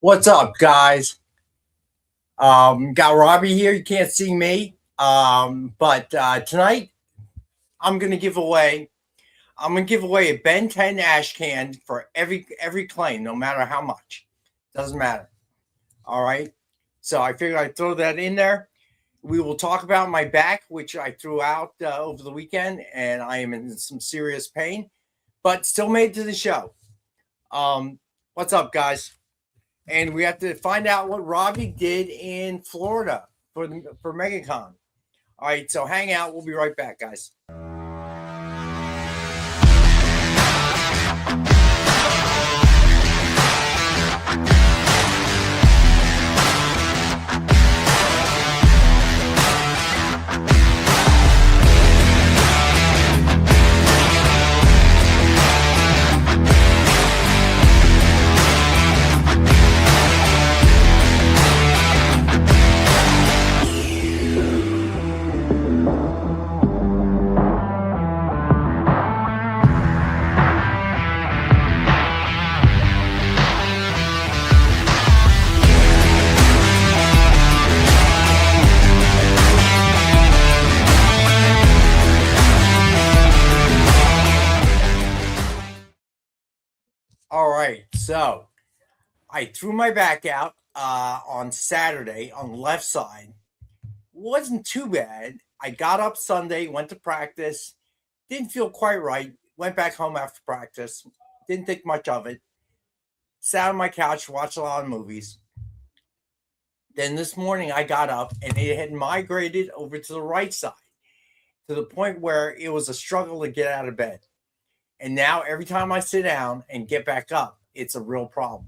What's up, guys? Got Robbie here. You can't see me, but tonight I'm gonna give away. I'm gonna give away a Ben 10 ash can for every claim, no matter how much. Doesn't matter. All right. So I figured I'd throw that in there. We will talk about my back, which I threw out over the weekend, and I am in some serious pain, but still made it to the show. What's up, guys? And we have to find out what Robbie did in Florida for MegaCon. All right, so hang out. We'll be right back, guys. All right, so I threw my back out on Saturday on the left side. Wasn't too bad. I got up Sunday, went to practice, didn't feel quite right. Went back home after practice, didn't think much of it. Sat on my couch, watched a lot of movies. Then this morning I got up and it had migrated over to the right side to the point where it was a struggle to get out of bed. And now every time I sit down and get back up, it's a real problem.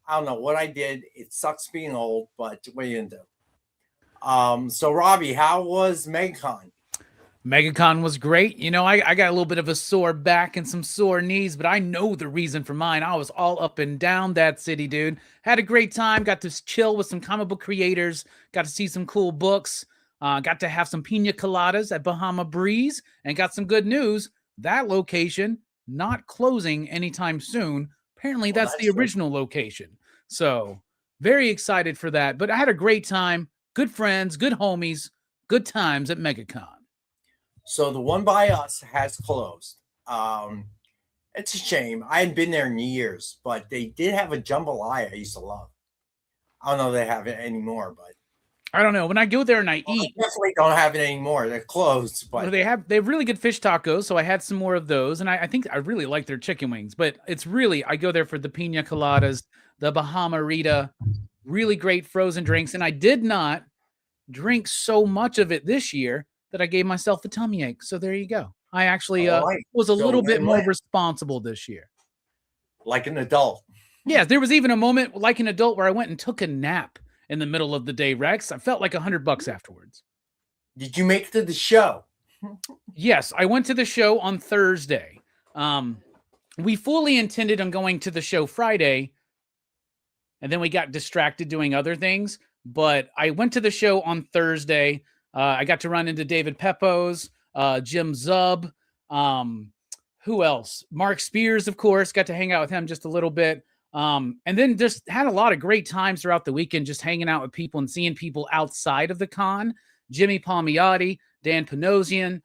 I don't know what I did. It sucks being old, but what are you gonna do? So Robbie, how was MegaCon? MegaCon was great. You know, I got a little bit of a sore back and some sore knees, but I know the reason for mine. I was all up and down that city, dude. Had a great time. Got to chill with some comic book creators. Got to see some cool books. Got to have some pina coladas at Bahama Breeze. And got some good news. That location not closing anytime soon. Apparently, that's the original location. So, very excited for that. But I had a great time. Good friends, good homies, good times at MegaCon. So the one by us has closed. It's a shame. I hadn't been there in years, but they did have a jambalaya I used to love. I don't know if they have it anymore, but I don't know. When I go there and I eat, they definitely don't have it anymore. They're closed, but they have really good fish tacos. So I had some more of those, and I think I really like their chicken wings. But it's really, I go there for the pina coladas, the Bahama Rita, really great frozen drinks, and I did not drink so much of it this year that I gave myself a tummy ache. So there you go. I actually was a little bit more responsible this year. Like an adult. Yeah, there was even a moment like an adult where I went and took a nap in the middle of the day, Rex. I felt like $100 afterwards. Did you make it to the show? Yes, I went to the show on Thursday. We fully intended on going to the show Friday, and then we got distracted doing other things. But I went to the show on Thursday. I got to run into David Pepos, Jim Zub. Who else? Mark Spears, of course. Got to hang out with him just a little bit. And then just had a lot of great times throughout the weekend, just hanging out with people and seeing people outside of the con. Jimmy Palmiotti, Dan Panosian,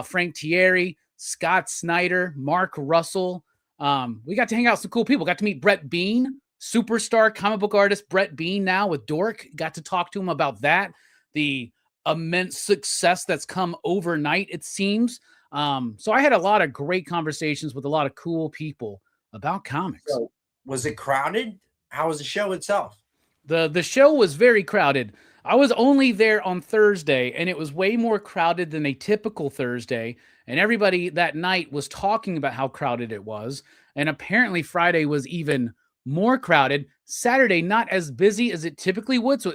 Frank Thierry, Scott Snyder, Mark Russell. We got to hang out with some cool people. Got to meet Brett Bean, superstar comic book artist Brett Bean now with Dork. Got to talk to him about that. The immense success that's come overnight, it seems. So I had a lot of great conversations with a lot of cool people about comics. So, was it crowded? How was the show itself? The show was very crowded. I was only there on Thursday, and it was way more crowded than a typical Thursday. And everybody that night was talking about how crowded it was. And apparently Friday was even more crowded. Saturday, not as busy as it typically would. So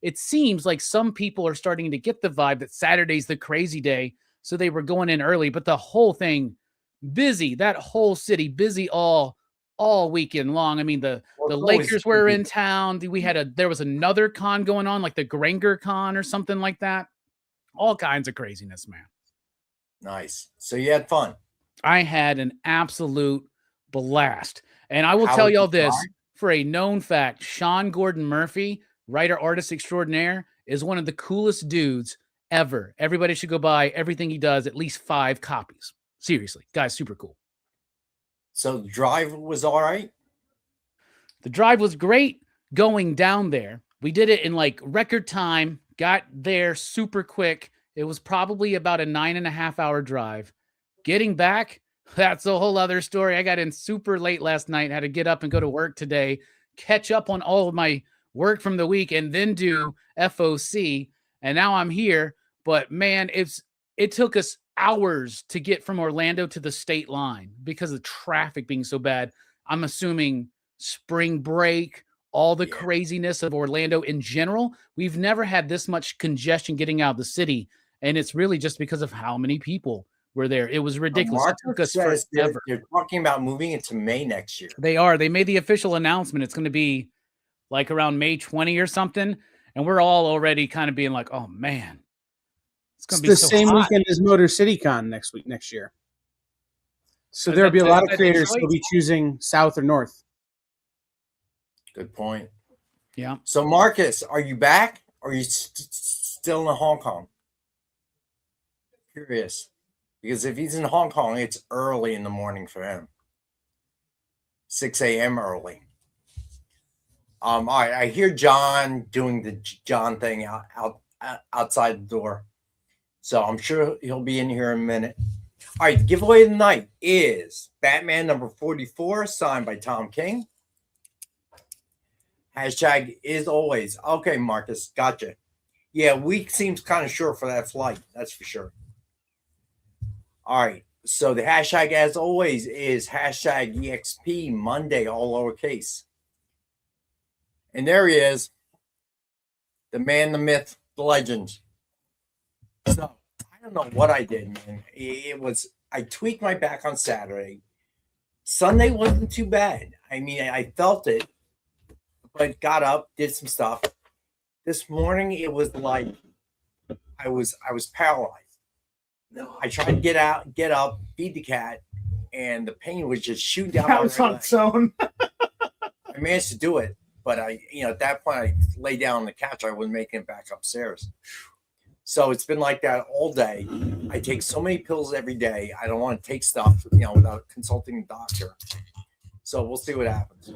it seems like some people are starting to get the vibe that Saturday's the crazy day. So they were going in early, but the whole thing busy, that whole city busy all weekend long. I mean, the Lakers were in town. There was another con going on, like the Granger Con or something like that. All kinds of craziness, man. Nice. So you had fun. I had an absolute blast. And I will tell y'all this, for a known fact, Sean Gordon Murphy, writer, artist extraordinaire, is one of the coolest dudes ever. Everybody should go buy everything he does, at least 5 copies. Seriously, guy's super cool. So the drive was all right? The drive was great going down there. We did it in like record time, got there super quick. It was probably about a 9.5-hour drive. Getting back, that's a whole other story. I got in super late last night, had to get up and go to work today, catch up on all of my work from the week, and then do FOC. And now I'm here. But man, it took us hours to get from Orlando to the state line because of traffic being so bad. I'm assuming spring break, all the craziness of Orlando in general. We've never had this much congestion getting out of the city. And it's really just because of how many people were there. It was ridiculous. It took us forever. They're talking about moving it to May next year. They are. They made the official announcement. It's going to be like around May 20 or something. And we're all already kind of being like, oh, man. It's going to be the same weekend as Motor City Con next year. So there'll be a lot of creators who'll be choosing south or north. Good point. Yeah. So, Marcus, are you back? Or are you still in Hong Kong? Curious. Because if he's in Hong Kong, it's early in the morning for him. 6 a.m. early. All right, I hear John doing the John thing outside the door. So I'm sure he'll be in here in a minute. All right, the giveaway of the night is Batman number 44, signed by Tom King. Hashtag is always. Okay, Marcus, gotcha. Yeah, week seems kind of short for that flight. That's for sure. All right, so the hashtag, as always, is hashtag EXP Monday, all lowercase. And there he is, the man, the myth, the legend. So I don't know what I did, man. I tweaked my back on Saturday. Sunday wasn't too bad. I mean, I felt it, but got up, did some stuff. This morning, it was like I was paralyzed. I tried to get up, feed the cat, and the pain was just shooting down. That was on its own. I managed to do it, but at that point, I lay down on the couch. I wasn't making it back upstairs. So it's been like that all day. I take so many pills every day. I don't want to take stuff, without consulting a doctor. So we'll see what happens.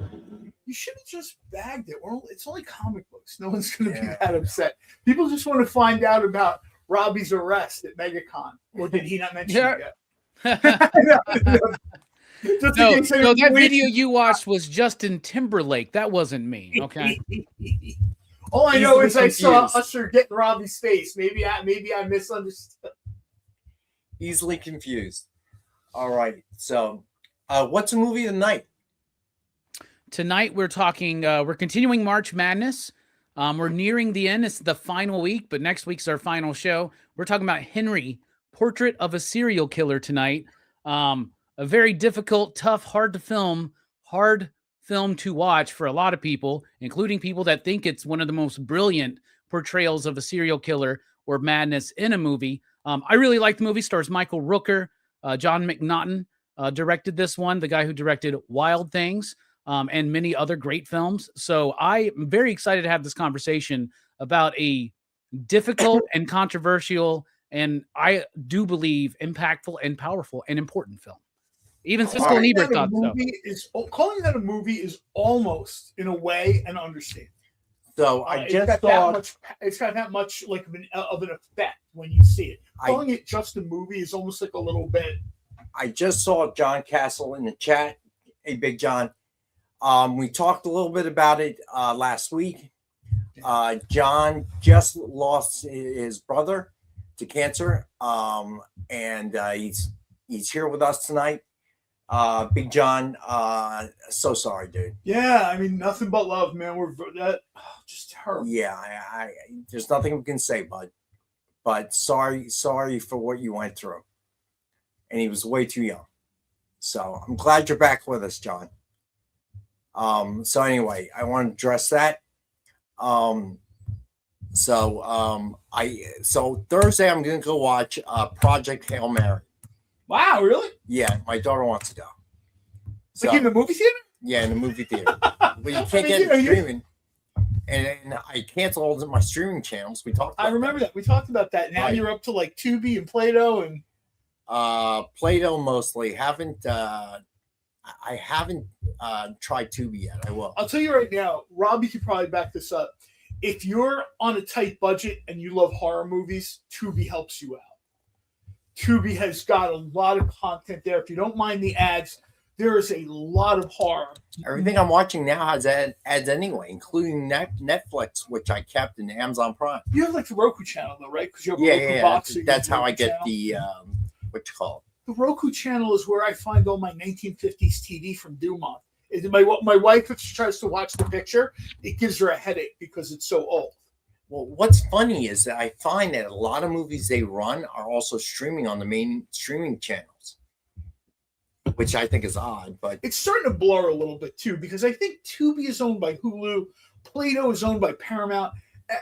You should have just bagged it. It's only comic books. No one's going to be that upset. People just want to find out about Robbie's arrest at MegaCon. Or did he not mention it yet? No, that video you watched was Justin Timberlake. That wasn't me. Okay. All I know is I saw Usher get in Robbie's face. Maybe I misunderstood. Easily confused. All right. So, what's a movie of the night? Tonight we're talking. We're continuing March Madness. We're nearing the end. It's the final week, but next week's our final show. We're talking about Henry, Portrait of a Serial Killer tonight. A very difficult, tough, hard film to watch for a lot of people, including people that think it's one of the most brilliant portrayals of a serial killer or madness in a movie. I really like the movie. Stars Michael Rooker, John McNaughton directed this one, the guy who directed Wild Things, and many other great films. So I'm very excited to have this conversation about a difficult and controversial, and I do believe impactful and powerful and important film. Even Siskel and Ebert thought so. Calling that a movie is almost, in a way, an understatement. So I just thought it's got that much like of an effect when you see it. Calling it just a movie is almost like a little bit. I just saw John Castle in the chat. Hey, Big John. We talked a little bit about it last week. John just lost his brother to cancer, and he's here with us tonight. Big John, so sorry, dude. Yeah, I mean, nothing but love, man. Just terrible. Yeah, I there's nothing we can say, bud. But sorry for what you went through. And he was way too young. So I'm glad you're back with us, John. So anyway, I want to address that. So Thursday I'm gonna go watch Project Hail Mary. Wow, really? Yeah, my daughter wants to go. Like in the movie theater? Yeah, in the movie theater. But you can't get it streaming. And I canceled all my streaming channels. We talked about I remember that. We talked about that. Now you're up to like Tubi and Play-Doh and Play-Doh mostly. I haven't tried Tubi yet. I will. I'll tell you right now, Robbie could probably back this up. If you're on a tight budget and you love horror movies, Tubi helps you out. Tubi has got a lot of content there. If you don't mind the ads, there is a lot of horror. Everything I'm watching now has ads anyway, including Netflix, which I kept in Amazon Prime. You have like the Roku channel though, right? Because you have a Roku box. So that's how I get the what you call it. The Roku channel is where I find all my 1950s TV from Dumont. My wife, if she tries to watch the picture, it gives her a headache because it's so old. Well, what's funny is that I find that a lot of movies they run are also streaming on the main streaming channels, which I think is odd. But it's starting to blur a little bit too, because I think Tubi is owned by Hulu, Play-Doh is owned by Paramount.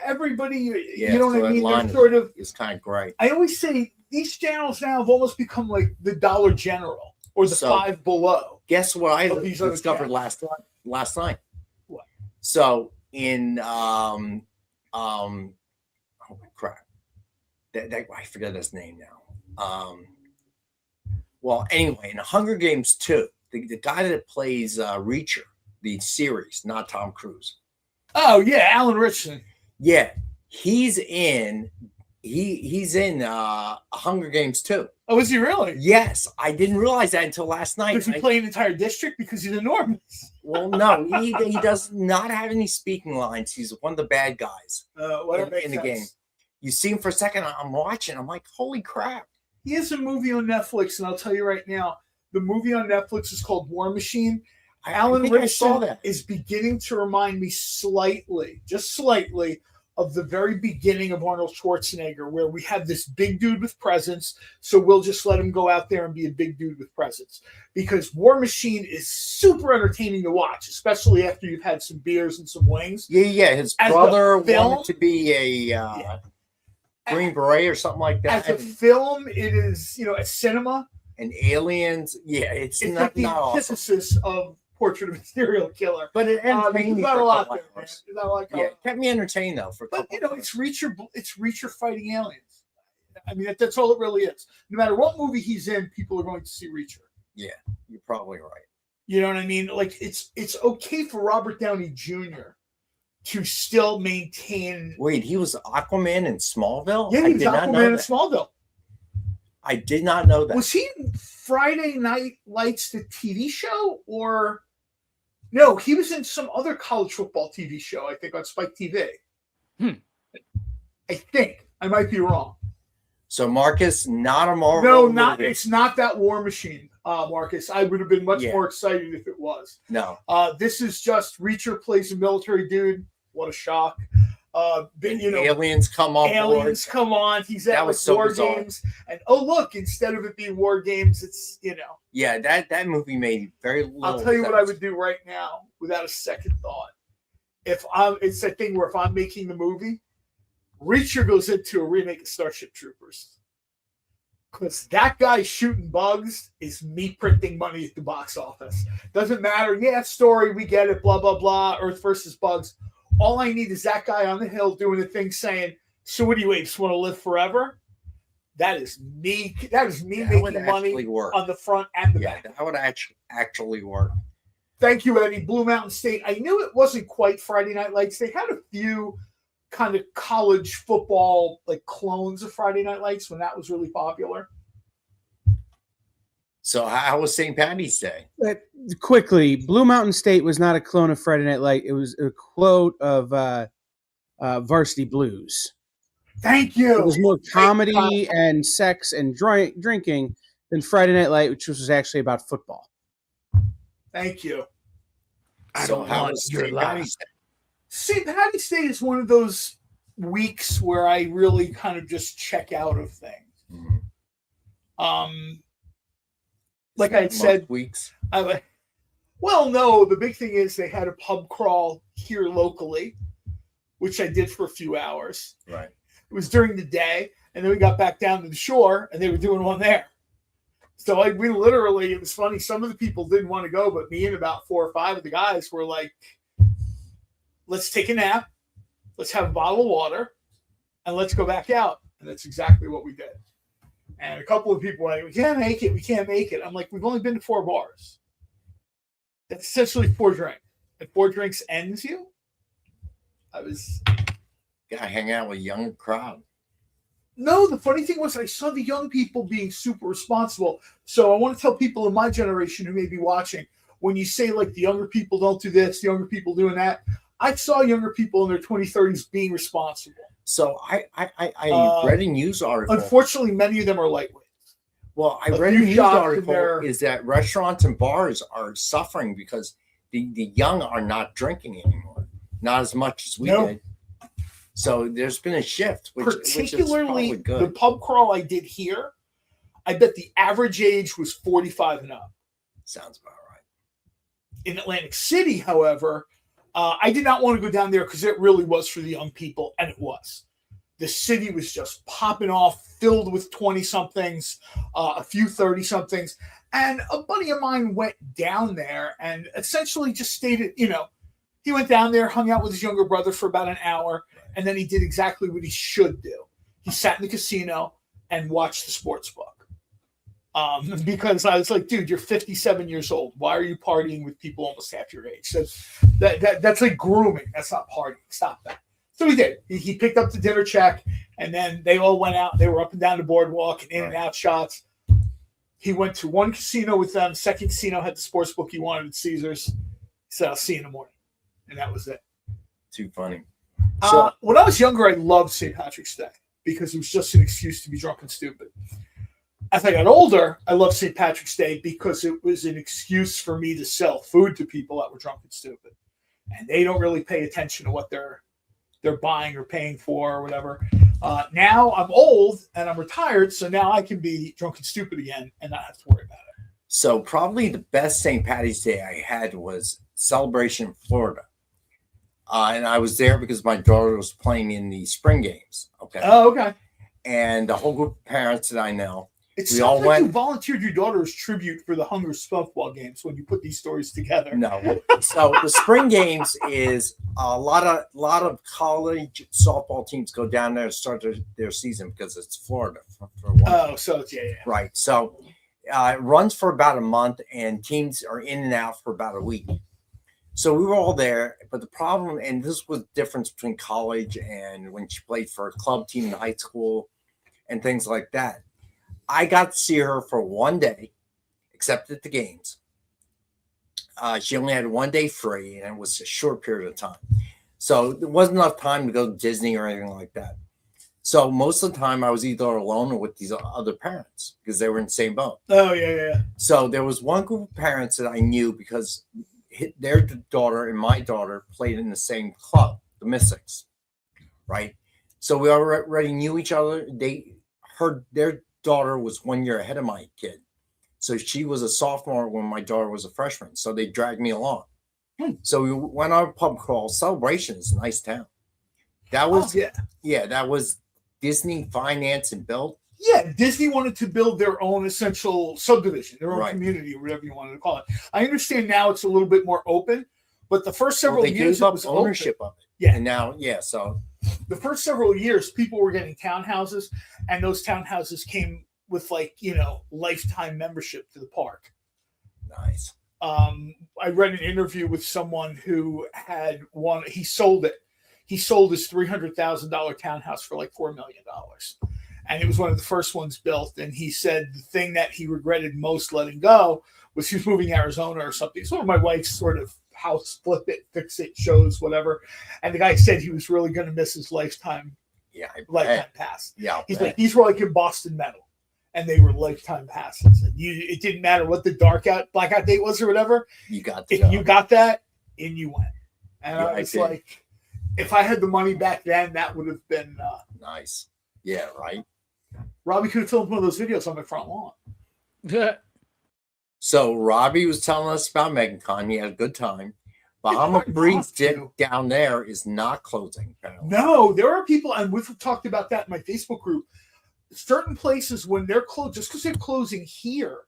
Everybody, you know what I mean? They're sort of. It's kind of great. I always say these channels now have almost become like the Dollar General or the Five Below. Guess what I discovered last night? What? So in oh crap, I forget his name now. Well, anyway, in Hunger Games 2, the guy that plays Reacher, the series, not Tom Cruise. Oh yeah, Alan Richardson. Yeah, he's in Hunger Games 2. Oh, is he really? Yes, I didn't realize that until last night. Does he play an entire district because he's enormous? Well, no, he does not have any speaking lines. He's one of the bad guys in the game. You see him for a second. I'm watching. I'm like, holy crap. He has a movie on Netflix, and I'll tell you right now, the movie on Netflix is called War Machine. Alan Richardson is beginning to remind me slightly, just slightly, of the very beginning of Arnold Schwarzenegger, where we have this big dude with presence, so we'll just let him go out there and be a big dude with presence. Because War Machine is super entertaining to watch, especially after you've had some beers and some wings. Yeah. His brother wanted to be a Green Beret or something like that. As a film, it is, a cinema. And aliens, it's not, like the not antithesis of Portrait of a Serial Killer. But it entertained me not a lot there, man. It kept me entertained though. But it's Reacher fighting aliens. I mean, that's all it really is. No matter what movie he's in, people are going to see Reacher. Yeah, you're probably right. You know what I mean? Like it's okay for Robert Downey Jr. to still maintain. Wait, he was Aquaman in Smallville? Yeah, he was Aquaman in Smallville. I did not know that. Was he in Friday Night Lights, the TV show, or no? He was in some other college football TV show, I think, on Spike TV. I think I might be wrong. So Marcus, not a Marvel. No, it's not that War Machine, Marcus. I would have been much more excited if it was. No. This is just Reacher plays a military dude. What a shock. Aliens come on. Aliens come on. He's at War Games, and look! Instead of it being War Games, it's Yeah, that movie made very little. I'll tell you what I would do right now, without a second thought. It's that thing where if I'm making the movie, Reacher goes into a remake of Starship Troopers, because that guy shooting bugs is me printing money at the box office. Doesn't matter. Yeah, story, we get it. Blah blah blah. Earth versus bugs. All I need is that guy on the hill doing the thing saying, so what do you apes want to live forever? That is me. That is me making money on the front and the back. That would actually work. Thank you, Eddie. Blue Mountain State. I knew it wasn't quite Friday Night Lights. They had a few kind of college football like clones of Friday Night Lights when that was really popular. So how was St. Patty's Day? Quickly, Blue Mountain State was not a clone of Friday Night Light. It was a quote of Varsity Blues. Thank you. It was more comedy and sex and drinking than Friday Night Light, which was actually about football. Thank you. So how was St. Patty's Day? St. Patty's Day is one of those weeks where I really kind of just check out of things. Like I said, weeks. Well, no, the big thing is they had a pub crawl here locally, which I did for a few hours. Right. It was during the day, and then we got back down to the shore, and they were doing one there. So like we literally, it was funny. Some of the people didn't want to go, but me and about 4 or 5 of the guys were like, let's take a nap, let's have a bottle of water, and let's go back out. And that's exactly what we did. And a couple of people were like, we can't make it. We can't make it. I'm like, we've only been to 4 bars. That's essentially 4 drinks. If 4 drinks ends you, I hang out with a young crowd. No, the funny thing was I saw the young people being super responsible. So I want to tell people in my generation who may be watching, when you say like the younger people don't do this, the younger people doing that, I saw younger people in their 20s, 30s being responsible. So I read a news article. Unfortunately, many of them are lightweights. Well, I read a news article is that restaurants and bars are suffering because the young are not drinking anymore, not as much as we did. So there's been a shift, particularly which is good. The pub crawl I did here. I bet the average age was 45 and up. Sounds about right. In Atlantic City, however, I did not want to go down there because it really was for the young people, and it was. The city was just popping off, filled with 20-somethings, a few 30-somethings. And a buddy of mine went down there and essentially just stated, he went down there, hung out with his younger brother for about an hour, and then he did exactly what he should do. He sat in the casino and watched the sports book. Because I was like, dude, you're 57 years old. Why are you partying with people almost half your age? That's like grooming. That's not partying. Stop that. So he did. He picked up the dinner check, and then they all went out. They were up and down the boardwalk and in and out shots. He went to one casino with them. Second casino had the sports book he wanted at Caesars. He said, I'll see you in the morning. And that was it. Too funny. So, when I was younger, I loved St. Patrick's Day because it was just an excuse to be drunk and stupid. As I got older, I loved St. Patrick's Day because it was an excuse for me to sell food to people that were drunk and stupid. And they don't really pay attention to what they're buying or paying for or whatever. Now I'm old and I'm retired, so now I can be drunk and stupid again and not have to worry about it. So probably the best St. Patty's Day I had was Celebration in Florida. And I was there because my daughter was playing in the spring games. Okay. Oh, okay. And the whole group of parents that I know. It sounds like you volunteered your daughter as tribute for the Hunger softball games when you put these stories together. No. So the spring games is a lot of college softball teams go down there and start their season because it's Florida. For one. Oh, so it's, yeah. Right. So it runs for about a month and teams are in and out for about a week. So we were all there, but the problem, and this was the difference between college and when she played for a club team in high school and things like that. I got to see her for one day, except at the games. She only had one day free, and it was a short period of time. So there wasn't enough time to go to Disney or anything like that. So most of the time, I was either alone or with these other parents because they were in the same boat. Oh, yeah. So there was one group of parents that I knew because their daughter and my daughter played in the same club, the Mystics, right? So we already knew each other. Their daughter was 1 year ahead of my kid. So she was a sophomore when my daughter was a freshman. So they dragged me along. So we went on a pub crawl. Celebration is a nice town. That was, that was Disney financed and built. Yeah, Disney wanted to build their own essential subdivision, their own community, or whatever you wanted to call it. I understand now it's a little bit more open, but the first several years it was ownership of it. Yeah. And now, so the first several years, people were getting townhouses, and those townhouses came with lifetime membership to the park. Nice. I read an interview with someone who had one. He sold it. He sold his $300,000 townhouse for like $4 million. And it was one of the first ones built. And he said the thing that he regretted most letting go was he was moving to Arizona or something. It's one of my wife's sort of house flip it, fix it shows, whatever. And the guy said he was really going to miss his lifetime pass. Yeah. He's like, these were like in Boston Metal. And they were lifetime passes. And it didn't matter what the blackout date was or whatever. You got that, in you went. And I was like, if I had the money back then, that would have been nice. Yeah, right. Robbie could have filmed one of those videos on my front lawn. So Robbie was telling us about MegaCon. He had a good time. Bahama Breeze down there is not closing. Apparently. No, there are people, and we've talked about that in my Facebook group. Certain places, when they're closed, just because they're closing here,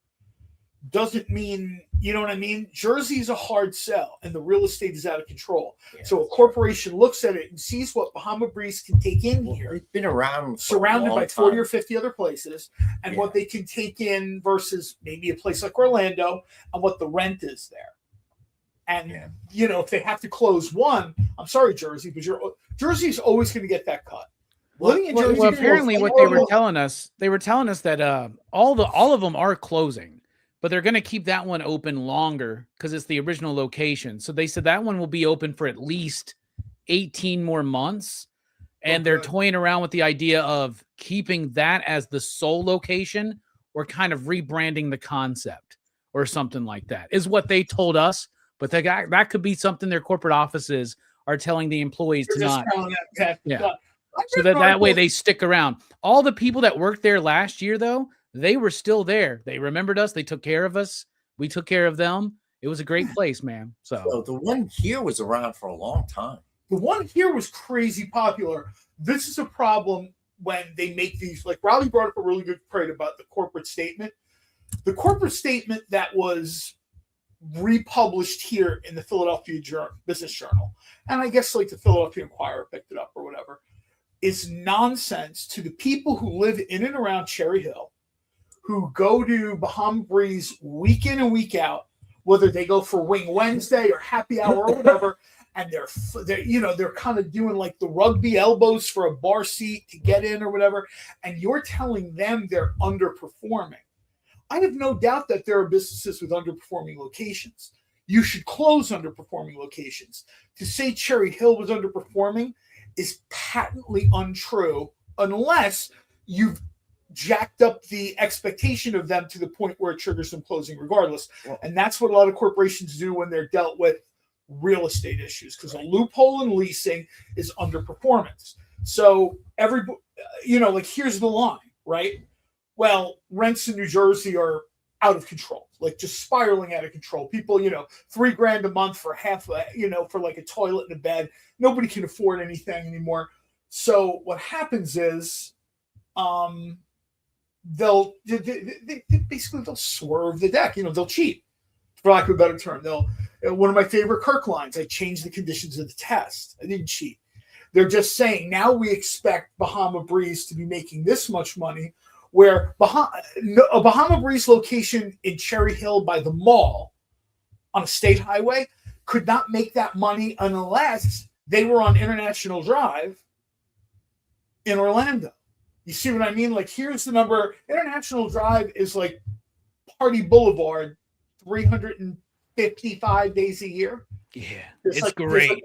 doesn't mean, you know what I mean? Jersey is a hard sell, and the real estate is out of control. Yeah. So a corporation looks at it and sees what Bahama Breeze can take in here. It's been around, surrounded by 40 or 50 other places, and what they can take in versus maybe a place like Orlando, and what the rent is there. And, you know, if they have to close one, I'm sorry, Jersey, but Jersey is always going to get that cut. Well, apparently what they were telling us that all of them are closing, but they're going to keep that one open longer because it's the original location. So they said that one will be open for at least 18 more months. And they're toying around with the idea of keeping that as the sole location or kind of rebranding the concept or something like that is what they told us. But that could be something their corporate offices are telling the employees to not. So that way they stick around. All the people that worked there last year, though, they were still there. They remembered us. They took care of us. We took care of them. It was a great place, man. So the one here was around for a long time. The one here was crazy popular. This is a problem when they make these, like Raleigh brought up a really good point about the corporate statement. The corporate statement that was republished here in the Philadelphia Business Journal, and I guess like the Philadelphia Inquirer picked it up or whatever, is nonsense to the people who live in and around Cherry Hill, who go to Bahama Breeze week in and week out, whether they go for Wing Wednesday or happy hour or whatever, and they're kind of doing like the rugby elbows for a bar seat to get in or whatever, and you're telling them they're underperforming. I have no doubt that there are businesses with underperforming locations. You should close underperforming locations. To say Cherry Hill was underperforming is patently untrue unless you've jacked up the expectation of them to the point where it triggers them closing regardless. And that's what a lot of corporations do when they're dealt with real estate issues, because a loophole in leasing is underperformance. So like here's the line, right? Well, rents in New Jersey are out of control, like just spiraling out of control. People, $3,000 a month for for like a toilet and a bed. Nobody can afford anything anymore. So what happens is, they'll swerve the deck. They'll cheat, for lack of a better term. One of my favorite Kirk lines: "I changed the conditions of the test. I didn't cheat." They're just saying now we expect Bahama Breeze to be making this much money. Where a Bahama Breeze location in Cherry Hill by the mall on a state highway could not make that money unless they were on International Drive in Orlando. You see what I mean? Like, here's the number. International Drive is like Party Boulevard, 355 days a year. Yeah, it's great.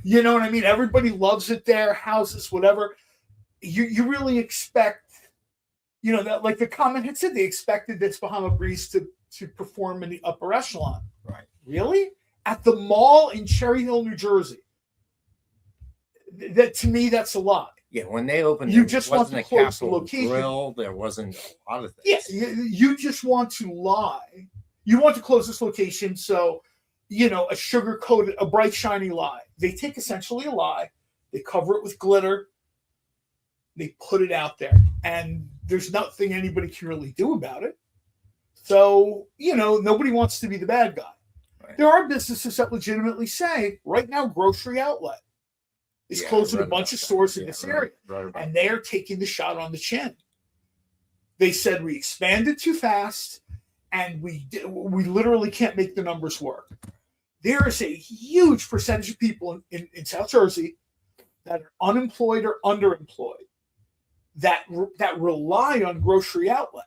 You know what I mean? Everybody loves it there, houses, whatever. You really expect, that, like the comment had said, they expected this Bahama Breeze to perform in the upper echelon. Right. Really? At the mall in Cherry Hill, New Jersey. That, to me, that's a lie. Yeah, when they opened, you just want to close the location. Grill, there wasn't a lot of things. Yeah, you just want to lie. You want to close this location, so a sugar-coated, a bright, shiny lie. They take essentially a lie, they cover it with glitter, they put it out there, and there's nothing anybody can really do about it. So nobody wants to be the bad guy. Right. There are businesses that legitimately say right now, Grocery Outlet is closing a bunch of stores in this area, and they are taking the shot on the chin. They said we expanded too fast, and we literally can't make the numbers work. There is a huge percentage of people in South Jersey that are unemployed or underemployed that rely on Grocery Outlet.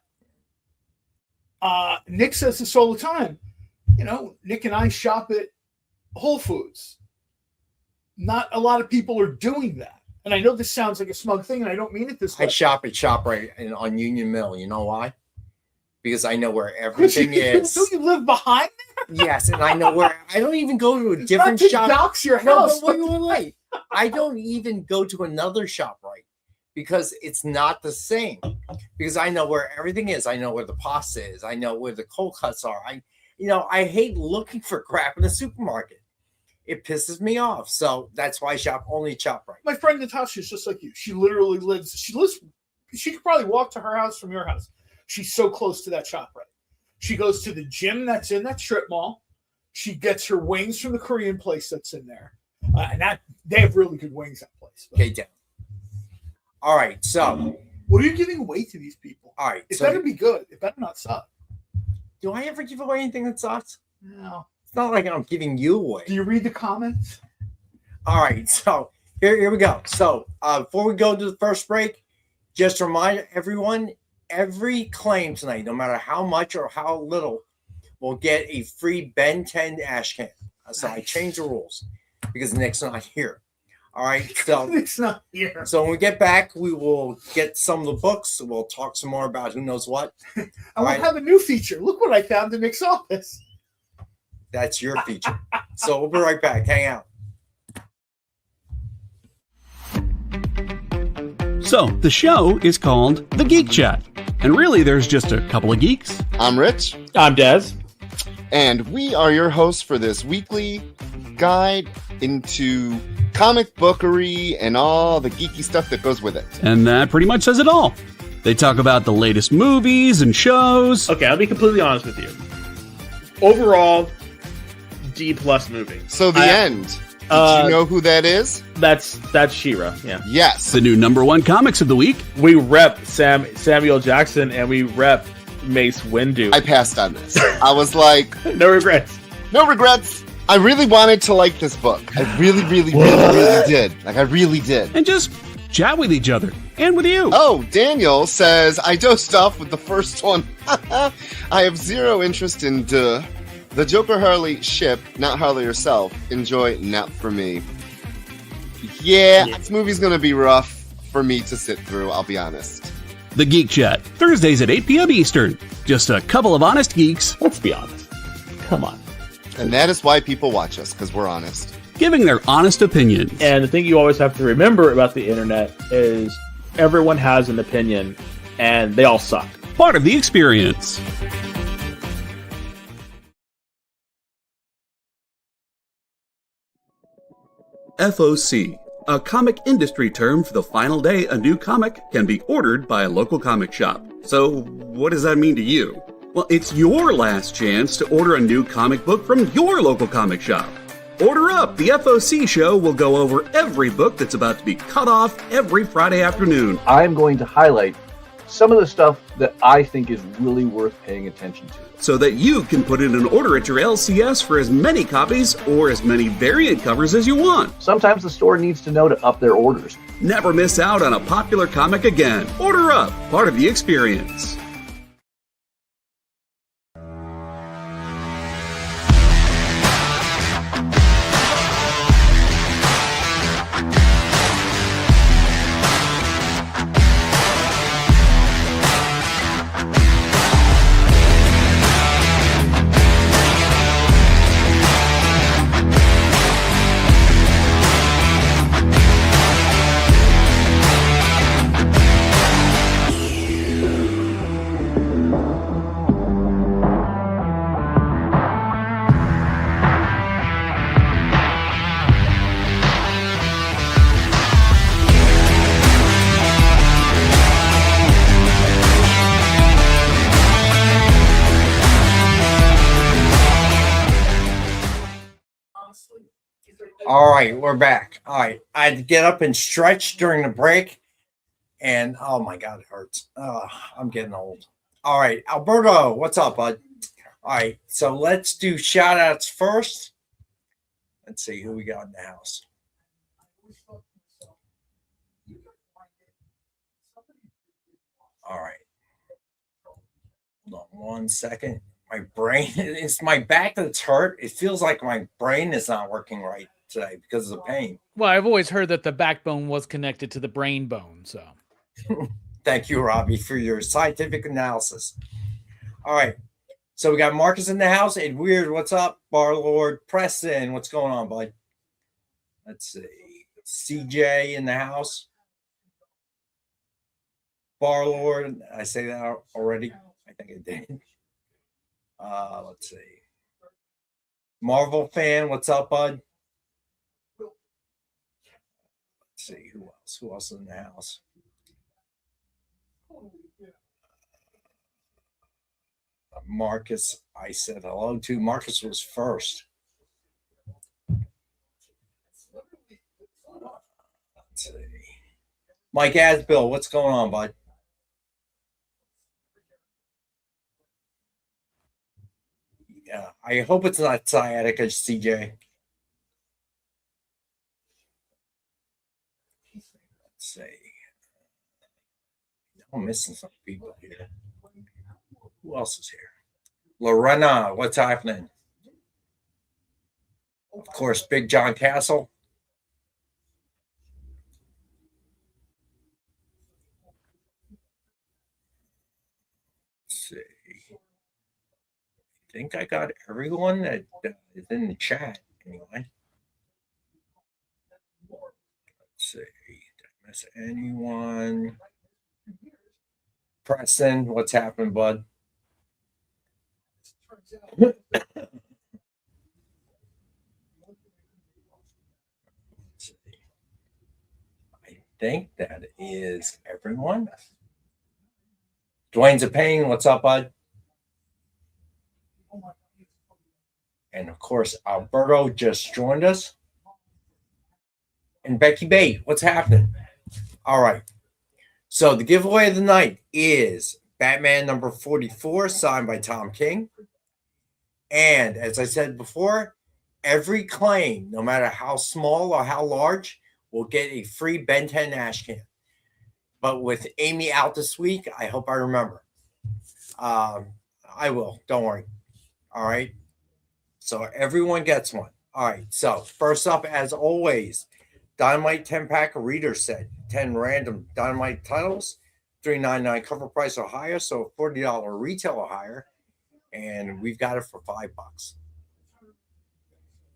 Nick says this all the time. Nick and I shop at Whole Foods. Not a lot of people are doing that. And I know this sounds like a smug thing, and I don't mean it this way. I shop at ShopRite on Union Mill. You know why? Because I know where everything is. Do you live behind there? Yes, and I know where. I don't even go to a different shop. Dox your house. No, wait. I don't even go to another ShopRite because it's not the same. Because I know where everything is. I know where the pasta is. I know where the cold cuts are. I hate looking for crap in the supermarket. It pisses me off. So that's why I shop only at ShopRite. My friend Natasha is just like you. She literally lives. She could probably walk to her house from your house. She's so close to that ShopRite. She goes to the gym that's in that strip mall. She gets her wings from the Korean place that's in there. And that they have really good wings, that place. Okay, Dan. All right, so what are you giving away to these people? All right, it so better be good. It better not suck. Do I ever give away anything that sucks? No. It's not like I'm giving you away. Do you read the comments? All right, so here we go. So before we go to the first break, just to remind everyone, every claim tonight, no matter how much or how little, will get a free Ben 10 ash can. So I changed the rules because Nick's not here. All right, so Nick's not here. So when we get back, we will get some of the books. We'll talk some more about who knows what. And we'll have a new feature. Look what I found in Nick's office. That's your feature. So we'll be right back. Hang out. So, the show is called The Geek Chat. And really, there's just a couple of geeks. I'm Rich. I'm Dez. And we are your hosts for this weekly guide into comic bookery and all the geeky stuff that goes with it. And that pretty much says it all. They talk about the latest movies and shows. Okay, I'll be completely honest with you. Overall, D+ movie. So the end. Did you know who that is? That's She-Ra, yeah. Yes. The new #1 comics of the week. We rep Samuel Jackson and we rep Mace Windu. I passed on this. I was like... No regrets. No regrets. I really wanted to like this book. I really did. Like, I really did. And just chat with each other. And with you. Oh, Daniel says, I dosed off with the first one. I have zero interest in the Joker Harley ship, not Harley herself. Enjoy, not for me. Yeah, this movie's gonna be rough for me to sit through, I'll be honest. The Geek Chat, Thursdays at 8 p.m. Eastern. Just a couple of honest geeks. Let's be honest. Come on. And that is why people watch us, because we're honest. Giving their honest opinions. And the thing you always have to remember about the internet is everyone has an opinion, and they all suck. Part of the experience. FOC, a comic industry term for the final day a new comic can be ordered by a local comic shop. So, what does that mean to you? Well, it's your last chance to order a new comic book from your local comic shop. Order up! The FOC show will go over every book that's about to be cut off every Friday afternoon. I'm going to highlight some of the stuff that I think is really worth paying attention to, so that you can put in an order at your LCS for as many copies or as many variant covers as you want. Sometimes the store needs to know to up their orders. Never miss out on a popular comic again. Order up, part of the experience. All right, we're back. All right, I had to get up and stretch during the break, and oh my God, it hurts. I'm getting old. All right, Alberto, what's up, bud? All right, so let's do shout outs first. Let's see who we got in the house. All right. Hold on 1 second. My brain, it's my back that's hurt. It feels like my brain is not working right today because of the pain. Well, I've always heard that the backbone was connected to the brain bone. So thank you, Robbie, for your scientific analysis. All right. So we got Marcus in the house. Ed Weird, what's up? Barlord, Preston, what's going on, bud? Let's see. CJ in the house. Barlord, I say that already? I think I did. Let's see. Marvel fan, what's up, bud? Let's see who else. Who else is in the house? Marcus, I said hello to. Marcus was first. Let's see. Mike Asbill, what's going on, bud? Yeah, I hope it's not sciatica, CJ. Let's see. I'm missing some people here. Who else is here? Lorena, what's happening? Of course, Big John Castle. Let's see. I think I got everyone that is in the chat anyway. Let's see. Did I miss anyone? Preston, what's happening, bud? I think that is everyone. Dwayne's a pain. What's up, bud? And of course, Alberto just joined us. And Becky Bate, what's happening? All right. So the giveaway of the night is Batman number 44, signed by Tom King. And as I said before, every claim, no matter how small or how large, will get a free Ben 10 ash can. But with Amy out this week, I hope I remember. I will. Don't worry. All right. So everyone gets one. All right. So first up, as always, Dynamite 10-pack reader set. 10 random Dynamite titles. $3.99 cover price or higher. So $40 retail or higher. And we've got it for $5.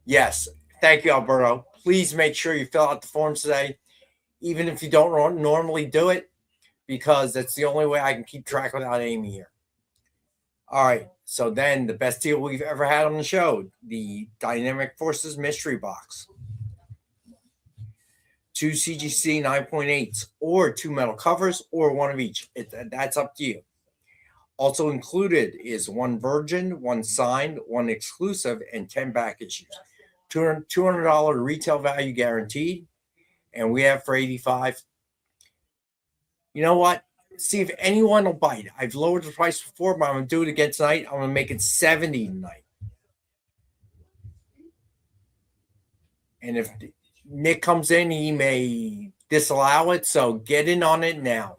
Yes. Thank you, Alberto. Please make sure you fill out the forms today, even if you don't normally do it, because that's the only way I can keep track without Amy here. All right. So then the best deal we've ever had on the show, the Dynamic Forces Mystery Box. 2 CGC 9.8s or 2 metal covers or one of each. That's up to you. Also included is 1 virgin, 1 signed, 1 exclusive, and 10 back issues. $200 retail value guaranteed. And we have for $85. You know what? See if anyone will bite. I've lowered the price before, but I'm going to do it again tonight. I'm going to make it $70 tonight. And if Nick comes in, he may disallow it. So get in on it now.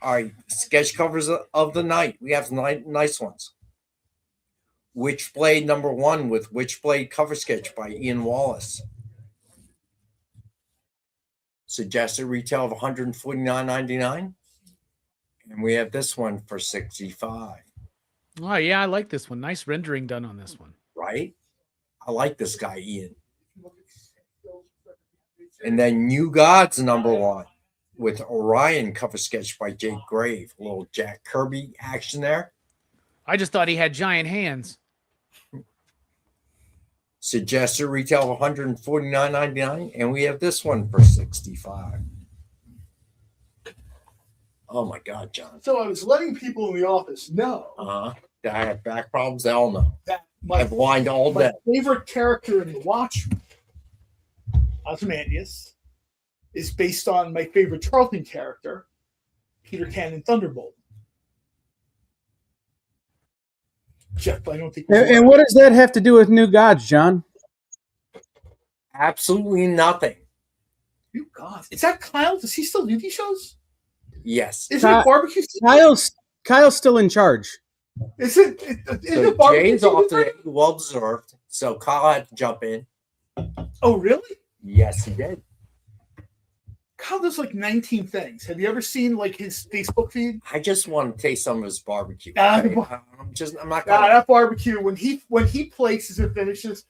All right. Sketch covers of the night. We have some nice ones. Witchblade number 1 with Witchblade cover sketch by Ian Wallace. Suggested retail of $149.99. And we have this one for $65. Oh, yeah, I like this one. Nice rendering done on this one. Right? I like this guy, Ian. And then New Gods number 1 with Orion cover sketch by Jake Grave. A little Jack Kirby action there. I just thought he had giant hands. Suggested retail of $149.99, and we have this one for $65. Oh my God, John! So I was letting people in the office know that I have back problems. They all know that I've whined all day. My favorite character in the Watchmen, Ozymandias, is based on my favorite Charlton character, Peter Cannon Thunderbolt. Jeff, I don't think. And what does that have to do with New Gods, John? Absolutely nothing. New Gods. Is that Kyle? Does he still do these shows? Yes. Is it barbecue? Kyle's still in charge. Is it barbecue? Jay's off today, well deserved. So Kyle had to jump in. Oh, really? Yes, he did. Kyle does like 19 things. Have you ever seen like his Facebook feed? I just want to taste some of his barbecue. I'm not gonna... that barbecue. When he places and finishes,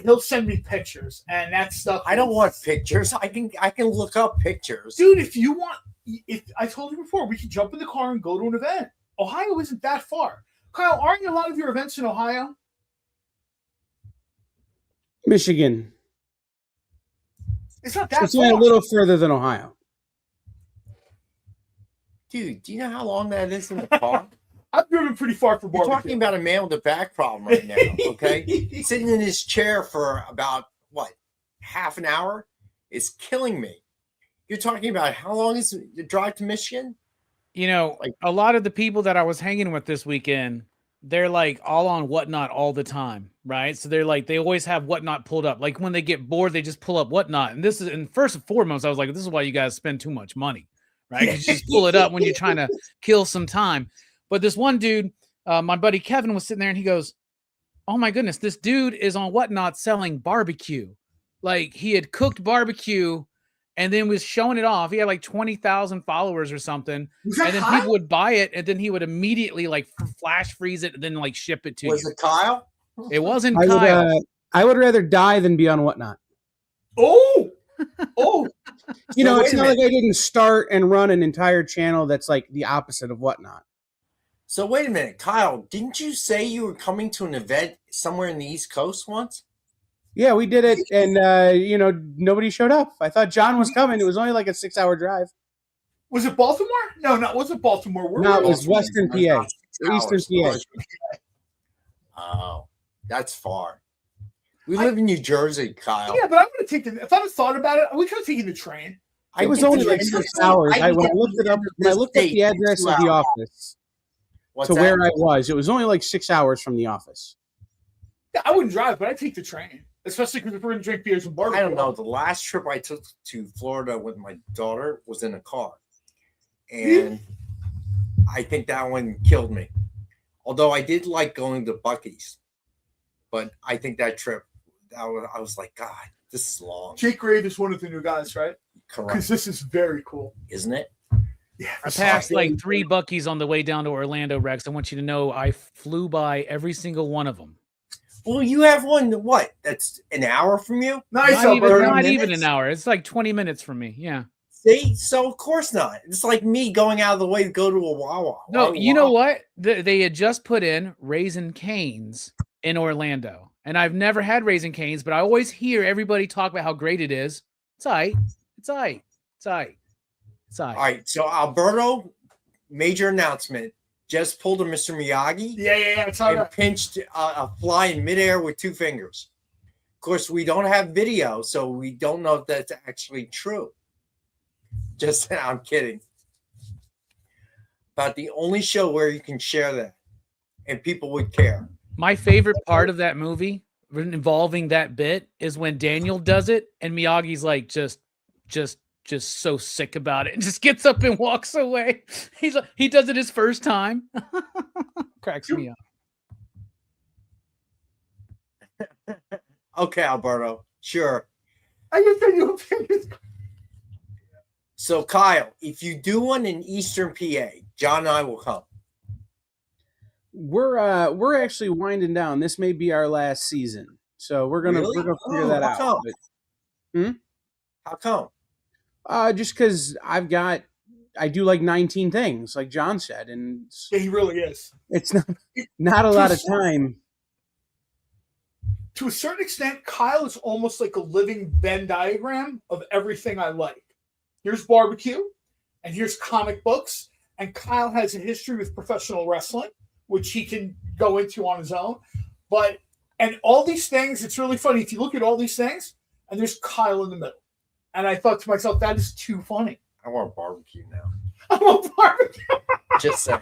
he'll send me pictures, and that stuff. I don't want pictures. I can look up pictures, dude. If you want, if I told you before, we could jump in the car and go to an event. Ohio isn't that far. Kyle, aren't a lot of your events in Ohio? Michigan. It's not that It's far. only a little further than Ohio. Dude, do you know how long that is in the car? I've driven pretty far for You're barbecue. talking about a man with a back problem right now, okay? Sitting in his chair for about, what, half an hour is killing me. You're talking about how long is the drive to Michigan? You know, like a lot of the people that I was hanging with this weekend, they're like all on Whatnot all the time, right? So they're like, they always have Whatnot pulled up. Like when they get bored, they just pull up Whatnot. And first and foremost, I was like, this is why you guys spend too much money, right? You just pull it up when you're trying to kill some time. But this one dude, my buddy Kevin, was sitting there and he goes, oh my goodness, this dude is on Whatnot selling barbecue. Like he had cooked barbecue and then was showing it off. He had like 20,000 followers or something. And then people would buy it, and then he would immediately like flash freeze it and then like ship it to you. Was it Kyle? It wasn't Kyle. I would rather die than be on Whatnot. Oh! You know, it's not like I didn't start and run an entire channel that's like the opposite of Whatnot. So wait a minute, Kyle, didn't you say you were coming to an event somewhere in the East Coast once? Yeah, we did it, and you know, nobody showed up. I thought John was coming. It was only like a 6-hour drive. Was it Baltimore? No, it wasn't Baltimore. No, it was Western PA, Eastern PA. Oh, that's far. We live in New Jersey, Kyle. Yeah, but I'm going to take if I had thought about it, we could have taken the train. It was only like 6 hours. When I looked it up, when I looked at the address of the office where I was, it was only like 6 hours from the office. Yeah, I wouldn't drive, but I'd take the train, especially because we're going to drink beers and barbecue. I don't know. The last trip I took to Florida with my daughter was in a car. And I think that one killed me. Although I did like going to Buc-ee's. But I think that trip, I was like, God, this is long. Jake Grade is one of the new guys, right? Correct. Because this is very cool. Isn't it? Yeah. I passed like 3 Buc-ee's on the way down to Orlando, Rex. I want you to know I flew by every single one of them. Well, you have one, what? That's an hour from you? Nice. Not even an hour. It's like 20 minutes from me. Yeah. See? So, of course not. It's like me going out of the way to go to a Wawa. No, you know what? They had just put in Raising Cane's in Orlando. And I've never had Raising Cane's, but I always hear everybody talk about how great it is. It's all right. It's all right. It's all right. It's all right. All right. So, Alberto, major announcement. Just pulled a Mr. Miyagi. Yeah. It's all and right. pinched a fly in midair with 2 fingers. Of course, we don't have video, so we don't know if that's actually true. Just, I'm kidding. About the only show where you can share that and people would care. My favorite part of that movie involving that bit is when Daniel does it and Miyagi's like just so sick about it and just gets up and walks away. He's like, he does it his first time. Cracks me up. Okay, Alberto. Sure. I can tell you opinions. So, Kyle, if you do one in Eastern PA, John and I will come. We're actually winding down. This may be our last season, so we're gonna figure that out. How come? Just because I do like 19 things, like John said, and Yeah, he really is. it's not a lot of time. To a certain extent, Kyle is almost like a living Venn diagram of everything I like. Here's barbecue, and here's comic books, and Kyle has a history with professional wrestling, which he can go into on his own. And all these things, it's really funny. If you look at all these things, and there's Kyle in the middle. And I thought to myself, that is too funny. I want barbecue now. I want barbecue. Just saying.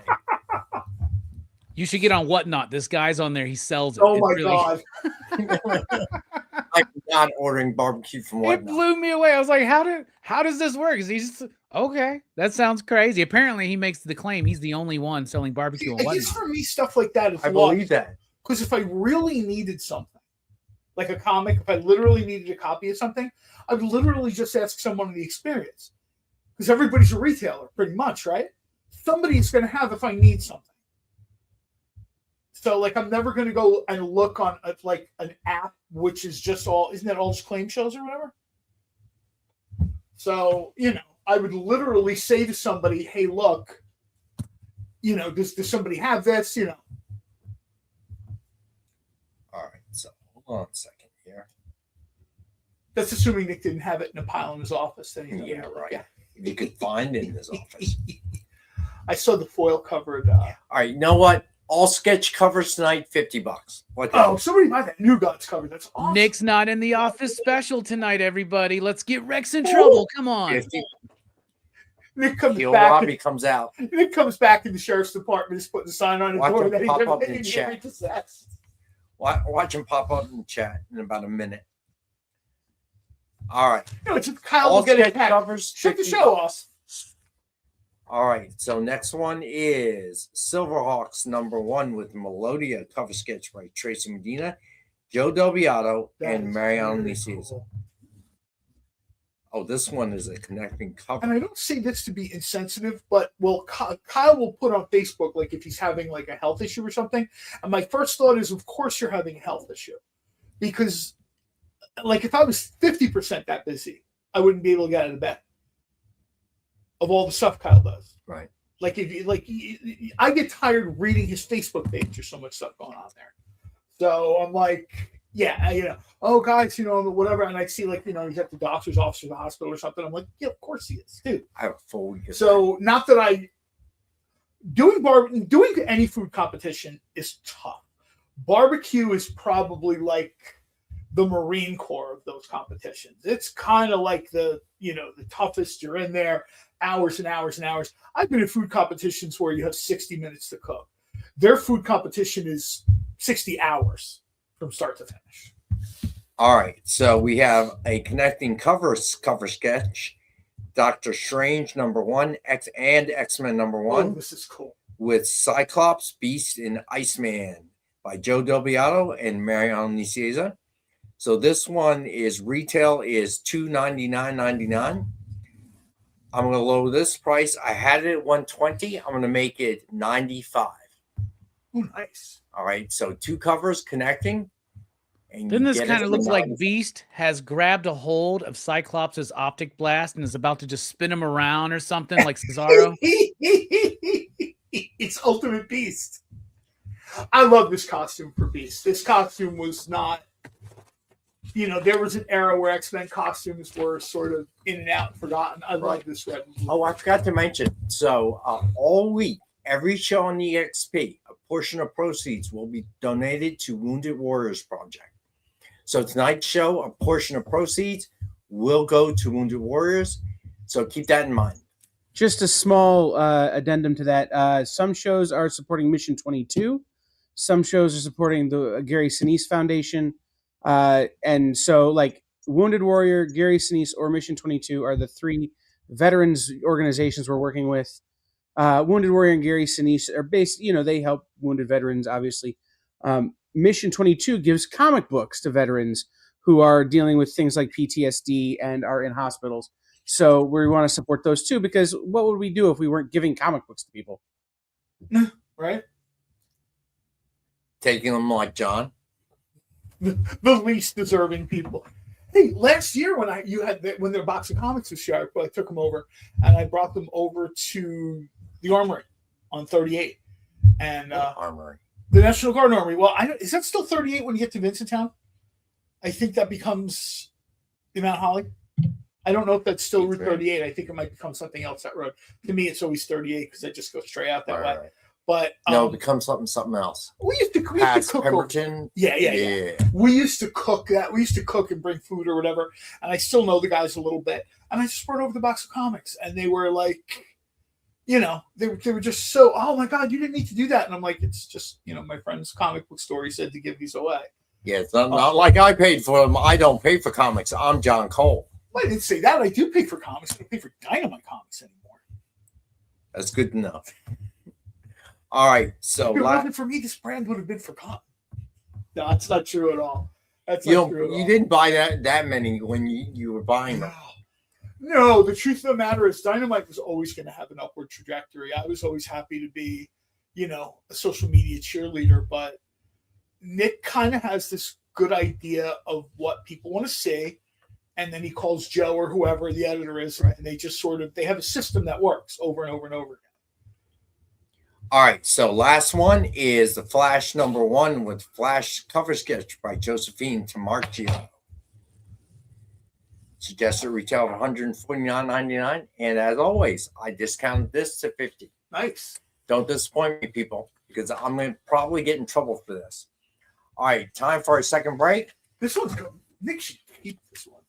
You should get on Whatnot. This guy's on there. He sells it. Oh, my God. I'm not ordering barbecue from It Whatnot. blew me away. I was like, how does this work? Is he just okay? That sounds crazy. Apparently, he makes the claim he's the only one selling barbecue on I guess Whatnot. for me, stuff like that is I believe that. Because if I really needed something, like a comic, if I literally needed a copy of something, I'd literally just ask someone in the experience. Because everybody's a retailer, pretty much, right? Somebody's going to have if I need something. So, like, I'm never going to go and look on, like, an app, which is just all, isn't that all just claim shows or whatever? So, you know, I would literally say to somebody, hey, look, you know, does somebody have this, you know? All right, so hold on a second here. That's assuming Nick didn't have it in a pile in his office. Then Yeah, right. If you could find it in his office. I saw the foil covered. All right, you know what? All sketch covers tonight, $50. What the hell? Somebody buy that New Gods cover. That's awesome. Nick's not in the office special tonight, everybody. Let's get Rex in trouble. Come on. 50. Nick comes Heel back. Robbie comes out. Nick comes back in the sheriff's department. He's putting a sign on the Watch door him that he's pop never up in the chat. repossessed. Watch him pop up in the chat in about a minute. All right. No, it's just Kyle All will get sketch attacked. covers. Shut the $50. show off. All right. So next one is Silverhawks #1 with Melodia cover sketch by Tracy Medina, Joe Delviato, and Mariano Nicieza. Oh, this one is a connecting cover. And I don't say this to be insensitive, but Kyle will put on Facebook, like if he's having like a health issue or something. And my first thought is, of course you're having a health issue. Because like if I was 50% that busy, I wouldn't be able to get out of bed of all the stuff Kyle does. Right. Like I get tired reading his Facebook page. There's so much stuff going on there. So I'm like, yeah, oh guys, whatever. And I see like, he's at the doctor's office or the hospital or something. I'm like, yeah, of course he is, dude. I have a full week of So not that doing any food competition is tough. Barbecue is probably like the Marine Corps of those competitions. It's kind of like the toughest. You're in there hours and hours and hours. I've been in food competitions where you have 60 minutes to cook. Their food competition is 60 hours from start to finish. All right. So we have a connecting cover sketch. Doctor Strange #1, X-Men #1. Oh, this is cool. With Cyclops, Beast, and Iceman by Joe Delviato and Mariano Nicieza. So this one is retail is $299.99. I'm going to lower this price. I had it at $120. I'm going to make it $95. Oh, nice. All right. So 2 covers connecting. And Doesn't this kind of look like Beast has grabbed a hold of Cyclops' optic blast and is about to just spin him around or something like Cesaro? It's Ultimate Beast. I love this costume for Beast. This costume was not, there was an era where X-Men costumes were sort of in and out and forgotten. I love this red. Oh, I forgot to mention. So all week, every show on the EXP, a portion of proceeds will be donated to Wounded Warriors Project. So tonight's show, a portion of proceeds will go to Wounded Warriors. So keep that in mind. Just a small addendum to that. Some shows are supporting Mission 22. Some shows are supporting the Gary Sinise Foundation. And so like Wounded Warrior, Gary Sinise, or Mission 22 are the 3 veterans organizations we're working with. Wounded Warrior and Gary Sinise are based, they help wounded veterans, obviously. Mission 22 gives comic books to veterans who are dealing with things like PTSD and are in hospitals. So we want to support those too, because what would we do if we weren't giving comic books to people? Right? Taking them like John. The least deserving people. Hey, last year when their box of comics was sharp, I took them over and I brought them over to the Armory on 38 and Armory, the National Guard Armory. Well, is that still 38 when you get to Vincenttown? I think that becomes the Mount Holly. I don't know if that's still Route 38. I think it might become something else, that road. To me, it's always 38 because I just go straight out that way. Right. But no, it becomes something else. We used to cook. Pemberton. Yeah. We used to cook that. We used to cook and bring food or whatever. And I still know the guys a little bit. And I just brought over the box of comics, and they were like, they were just so. Oh my God, you didn't need to do that. And I'm like, it's just my friend's comic book store. He said to give these away. Yeah, it's not like I paid for them. I don't pay for comics. I'm John Cole. Well, I didn't say that. I do pay for comics. I don't pay for Dynamite Comics anymore. That's good enough. All right, so if it wasn't for me, this brand would have been forgotten. No, that's not true at all. That's not true at all. You didn't buy that many when you were buying them. No, the truth of the matter is Dynamite was always going to have an upward trajectory. I was always happy to be, a social media cheerleader, but Nick kind of has this good idea of what people want to see, and then he calls Joe or whoever the editor is, and they just they have a system that works over and over and over again. All right, so last one is the Flash #1 with Flash cover sketch by Josephine Tamarccio. Suggested retail of $149.99, and as always, I discounted this to $50. Nice. Don't disappoint me, people, because I'm going to probably get in trouble for this. All right, time for our second break. This one's good. Nick should keep this one.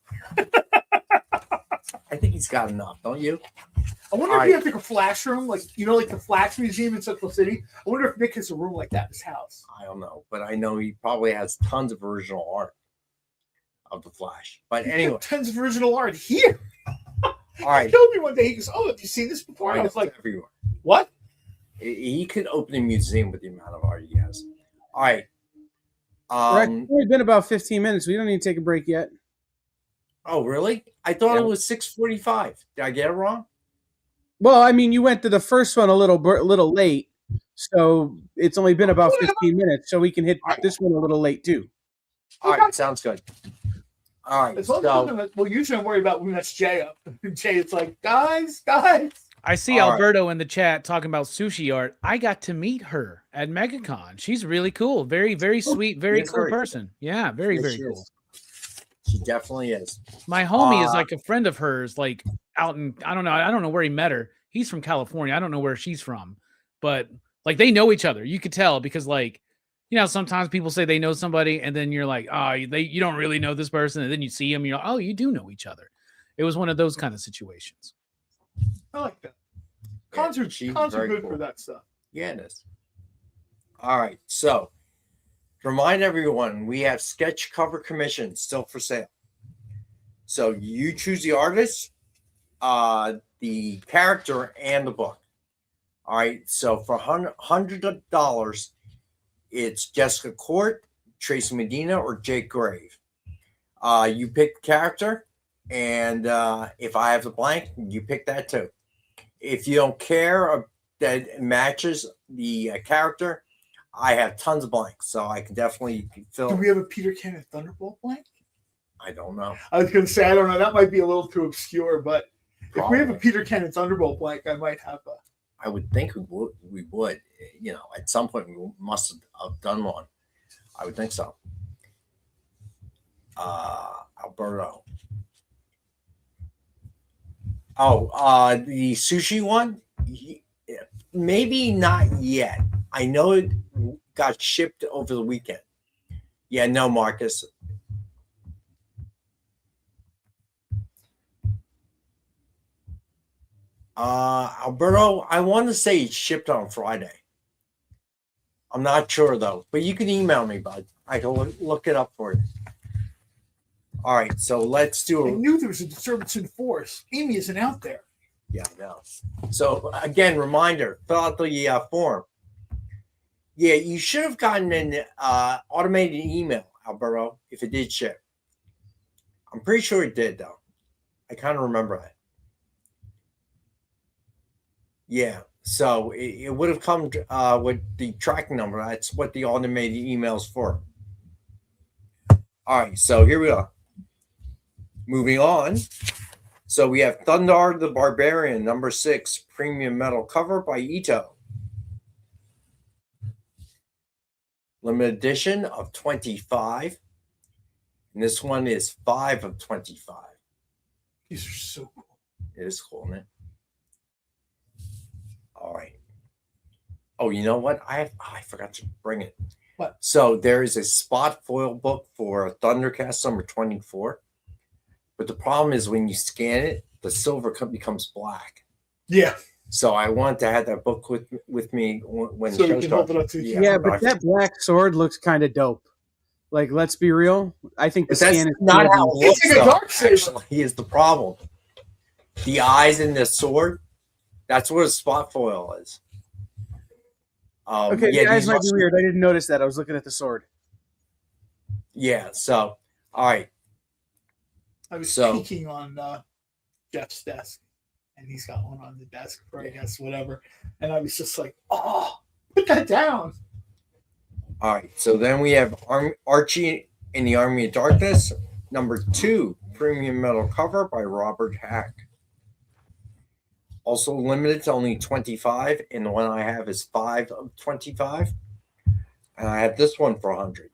I think he's got enough, don't you? I wonder if he has like a flash room, like like the Flash Museum in Central City. I wonder if Nick has a room like that in his house. I don't know, but I know he probably has tons of original art of the Flash. But anyway, tons of original art here. All right. He told me one day, he goes, "Oh, have you seen this before?" I I was like, everywhere. "What?" He could open a museum with the amount of art he has. All right. It's only been about 15 minutes. We don't need to take a break yet. Oh, really? I thought it was 6:45. Did I get it wrong? Well, I mean, you went to the first one a little late, so it's only been about 15 minutes, so we can hit this one a little late too. All right, sounds good. All right. As long as well, usually I'm worried about when that's Jay up. Jay, it's like, guys. I see Alberto in the chat talking about sushi art. I got to meet her at MegaCon. She's really cool. Very, very sweet, very cool person. Yeah, very, very cool. She definitely is. My homie is like a friend of hers, like out in, I don't know where he met her. He's from California. I don't know where she's from, but like they know each other. You could tell because like, sometimes people say they know somebody and then you're like, oh, you don't really know this person. And then you see him, you're like, oh, you do know each other. It was one of those kind of situations. I like that. Cons are good for that stuff. Yeah, it is. All right. So, to remind everyone, we have sketch cover commissions still for sale. So, you choose the artist, the character, and the book. All right. So, for $100, it's Jessica Court, Tracy Medina, or Jake Grave. You pick the character, and if I have the blank, you pick that too. If you don't care that it matches the character, I have tons of blanks, so I can definitely fill. Do we have a Peter Cannon Thunderbolt blank? I don't know. I was going to say, I don't know. That might be a little too obscure, but Probably. If we have a Peter Cannon Thunderbolt blank, I might have a. I would think we would. At some point we must have done one. I would think so. Alberto. The sushi one? Maybe not yet. I know it got shipped over the weekend. Yeah, no, Marcus. Alberto, I want to say it's shipped on Friday. I'm not sure though, but you can email me, bud. I can look it up for you. All right, so let's do I knew there was a disturbance in force. Amy isn't out there. Yeah, no. So again, reminder: fill out the form. Yeah, you should have gotten an automated email, Alberto, if it did ship. I'm pretty sure it did, though. I kind of remember that. Yeah, so it would have come with the tracking number. That's what the automated email is for. All right, so here we are. Moving on. So we have Thundar the Barbarian, number 6, premium metal cover by Ito. Limited edition of 25. And this one is 5 of 25. These are so cool. It is cool, isn't it? All right. Oh, you know what? I forgot to bring it. What? So there is a spot foil book for Thundercast number 24. But the problem is when you scan it, the silver becomes black. Yeah. So I want to have that book with me when so the you show can hold starts. it up to Yeah, but that black sword looks kind of dope. Like, let's be real. I think the That's scan is not how it looks. It's like a dark saber. Actually, is the problem. The eyes in the sword, that's what a spot foil is. Okay, the eyes might be weird. I didn't notice that. I was looking at the sword. Yeah, so, all right. I was So- peeking on Jeff's desk, and he's got one on the desk for, I guess, whatever. And I was just like, oh, put that down. All right, so then we have Archie in the Army of Darkness, number 2, premium metal cover by Robert Hack. Also limited to only 25, and the one I have is 5 of 25. And I have this one for 100.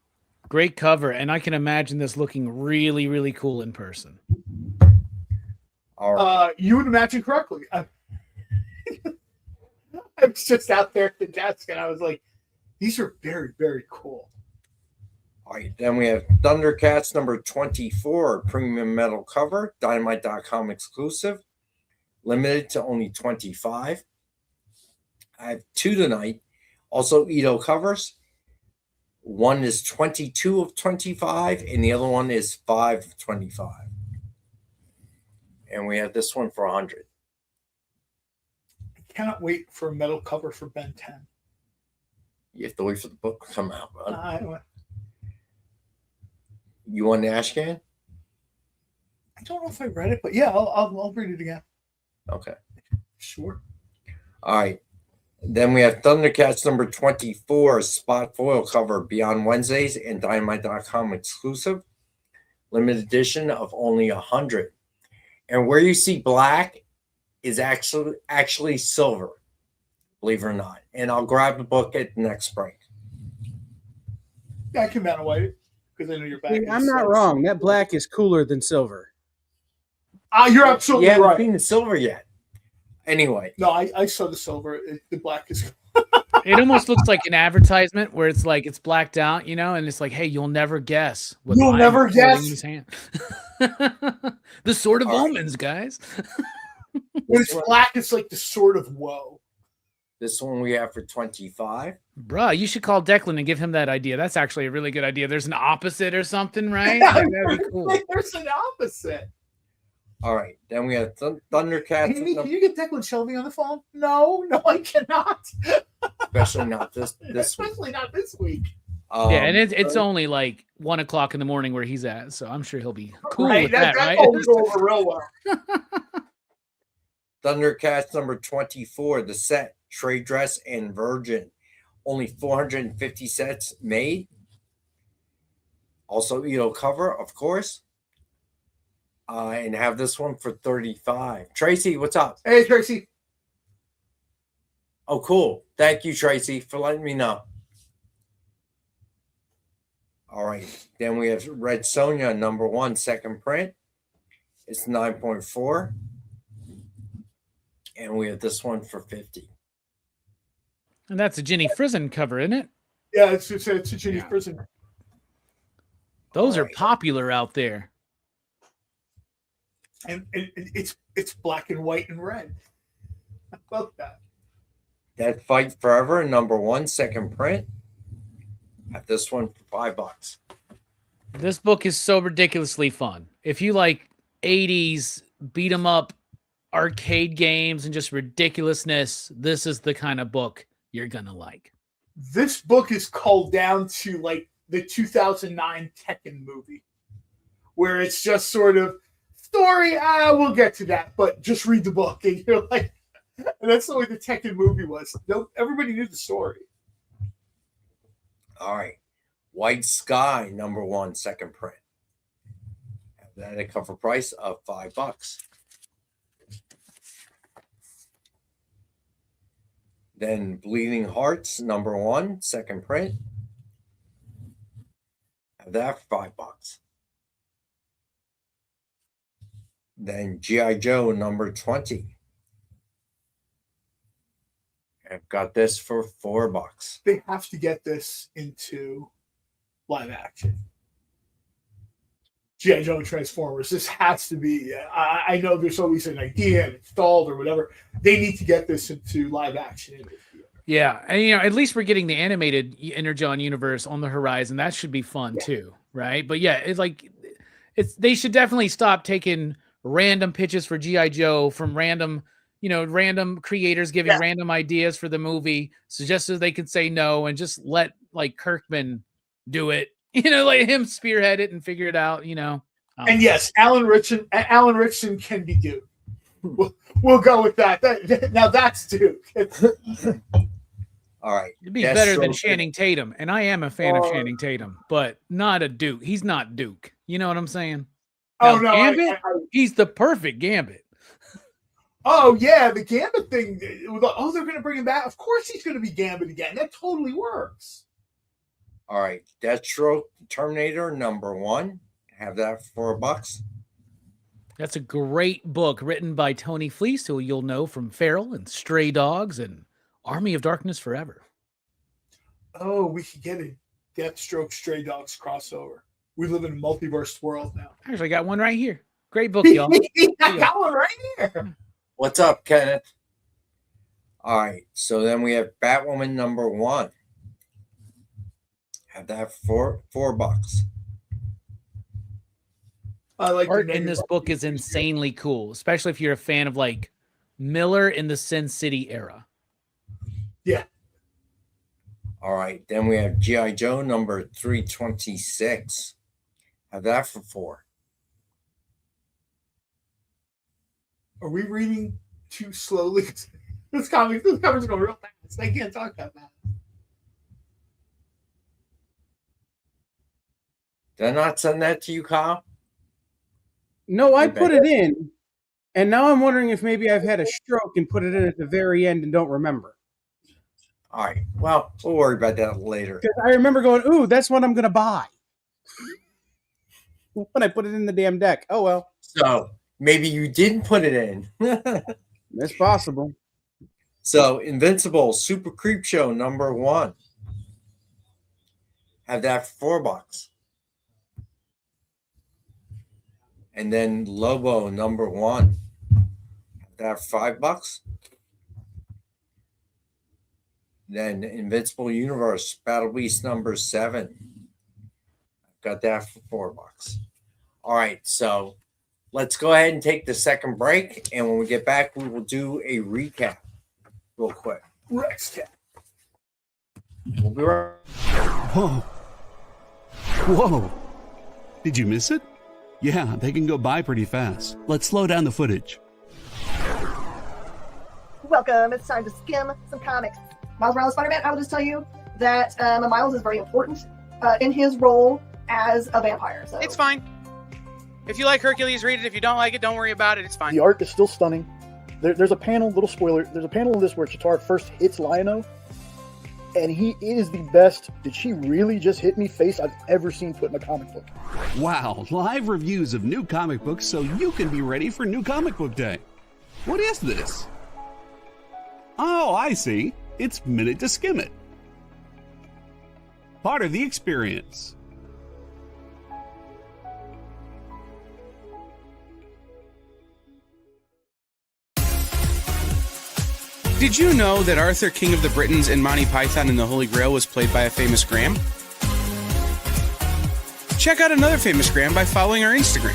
Great cover, and I can imagine this looking really, really cool in person. All right. You would imagine correctly. I was just out there at the desk and I was like, these are very, very cool. All right, then we have Thundercats number 24, premium metal cover, Dynamite.com exclusive, limited to only 25. I have 2 tonight, also Ito covers. One is 22 of 25, and the other one is 5 of 25. And we have this one for 100. I cannot wait for a metal cover for Ben 10. You have to wait for the book to come out, bud. I You want the Ashcan? don't know if I read it, but yeah, I'll read it again. Okay. Sure. All right. Then we have Thundercats number 24, spot foil cover, Beyond Wednesdays and Dynamite.com exclusive. Limited edition of only 100. And where you see black is actually silver, believe it or not. And I'll grab the book at the next break. Yeah, I can man white it because I know you're back. I'm not wrong. That black is cooler than silver. You're absolutely You haven't right. seen the silver yet. Anyway. No, I saw the silver. The black is. It almost looks like an advertisement where it's like it's blacked out, you know, and it's like, hey, you'll never guess. What You'll Lion never is holding guess. in his hand. The Sword of All right. Omens, guys. When it's black, it's like the sword of woe. This one we have for 25. Bruh, you should call Declan and give him that idea. That's actually a really good idea. There's an opposite or something, right? Like, that'd be cool. There's an opposite. All right. Then we have Thundercats. Amy, can you get Declan Shelby on the phone? No, I cannot. Especially not this week. Especially not this week. Yeah, and it's only like 1 o'clock in the morning where he's at, so I'm sure he'll be cool Right, with that, that right? will go over real well. Thundercats number 24, the set, trade dress, and virgin. Only 450 sets made. Also, Ito cover, of course. And have this one for 35. Tracy, what's up? Hey, Tracy. Oh, cool. Thank you, Tracy, for letting me know. All right. Then we have Red Sonja, number 1, second print. It's 9.4. And we have this one for 50. And that's a Ginny Frizen cover, isn't it? Yeah, it's a Ginny Prison. Those All are right. popular out there. And it's black and white and red. I love that. That Fight Forever, number 1, second print. Have this one for $5. This book is so ridiculously fun. If you like 80s beat 'em up arcade games and just ridiculousness, this is the kind of book you're gonna like. This book is called down to like the 2009 Tekken movie, where it's just sort of story. We'll get to that, but just read the book, and you're like, and that's the way the Tekken movie was. Everybody knew the story. All right. White Sky, number 1, second print. Have that at a cover price of $5. Then Bleeding Hearts, number 1, second print. Have that for $5. Then G.I. Joe, number 20. I've got this for $4. They have to get this into live action. G.I. Joe and Transformers. This has to be. I know there's always an idea and it's stalled or whatever. They need to get this into live action. Yeah, and at least we're getting the animated Energon universe on the horizon. That should be fun too, right? But yeah, they should definitely stop taking random pitches for G.I. Joe from random creators giving random ideas for the movie, so just so they can say no and just let like Kirkman do it, let him spearhead it and figure it out, And yes, Alan Richardson can be Duke. We'll go with that. Now that's Duke. All right. It'd be better than Channing Tatum, and I am a fan of Channing Tatum, but not a Duke. He's not Duke. You know what I'm saying? Oh now, no, Gambit, he's the perfect Gambit. Oh yeah, the Gambit thing. They're going to bring him back. Of course, he's going to be Gambit again. That totally works. All right, Deathstroke Terminator number 1. Have that for $1. That's a great book written by Tony Fleece, who you'll know from Feral and Stray Dogs and Army of Darkness Forever. Oh, we could get a Deathstroke Stray Dogs crossover. We live in a multiverse world now. I actually got one right here. Great book, y'all. I got one right here. What's up, Kenneth? All right, so then we have Batwoman #1. Have that for $4. I like Art the in this book is insanely cool, especially if you're a fan of like Miller in the Sin City era. Yeah. All right, then we have G.I. Joe #326. Have that for $4. Are we reading too slowly? This cover's going real fast. I can't talk that fast. Did I not send that to you, Kyle? No, I You put bet. it in, and now I'm wondering if maybe I've had a stroke and put it in at the very end and don't remember. All right, well, we'll worry about that later. Because I remember going, ooh, that's what I'm going to buy. When I put it in the damn deck. Oh, well. So maybe you didn't put it in. It's possible. So Invincible Super Creep Show #1. Have that for $4. And then Lobo #1. Have that for $5. Then Invincible Universe Battle Beast #7. Got that for $4. All right, so let's go ahead and take the second break. And when we get back, we will do a recap real quick. Rex Cat. We'll be right. Whoa. Whoa. Did you miss it? Yeah, they can go by pretty fast. Let's slow down the footage. Welcome. It's time to skim some comics. Miles Morales Spider-Man, I will just tell you that Miles is very important in his role as a vampire. So It's fine. If you like Hercules, read it. If you don't like it, don't worry about it. It's fine. The art is still stunning. There's a panel, little spoiler, there's a panel in this where Chitauri first hits Lion-O, and he is the best "did she really just hit me" face I've ever seen put in a comic book. Wow, live reviews of new comic books so you can be ready for New Comic Book Day. What is this? Oh, I see. It's Minute to Skim It. Part of the experience. Did you know that Arthur, King of the Britons, and Monty Python and the Holy Grail was played by a famous Graham? Check out another famous Graham by following our Instagram.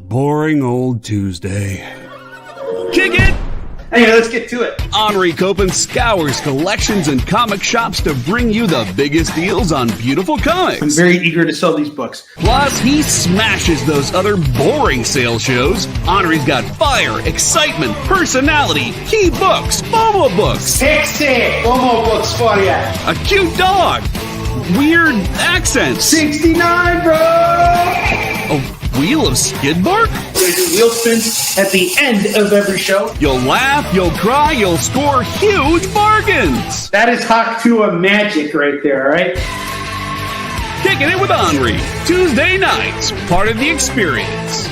Boring old Tuesday. Kick it! Anyway, let's get to it. Henri Copen scours collections and comic shops to bring you the biggest deals on beautiful comics. I'm very eager to sell these books. Plus, he smashes those other boring sale shows. Henri's got fire, excitement, personality, key books, FOMO books, Sexy FOMO books for you. a cute dog, weird accents, 69, bro! a wheel of skid bark. They do wheel spins at the end of every show. You'll laugh, you'll cry, you'll score huge bargains. That is Haktua magic right there, all right? Kicking it with Henri, Tuesday nights, part of the experience.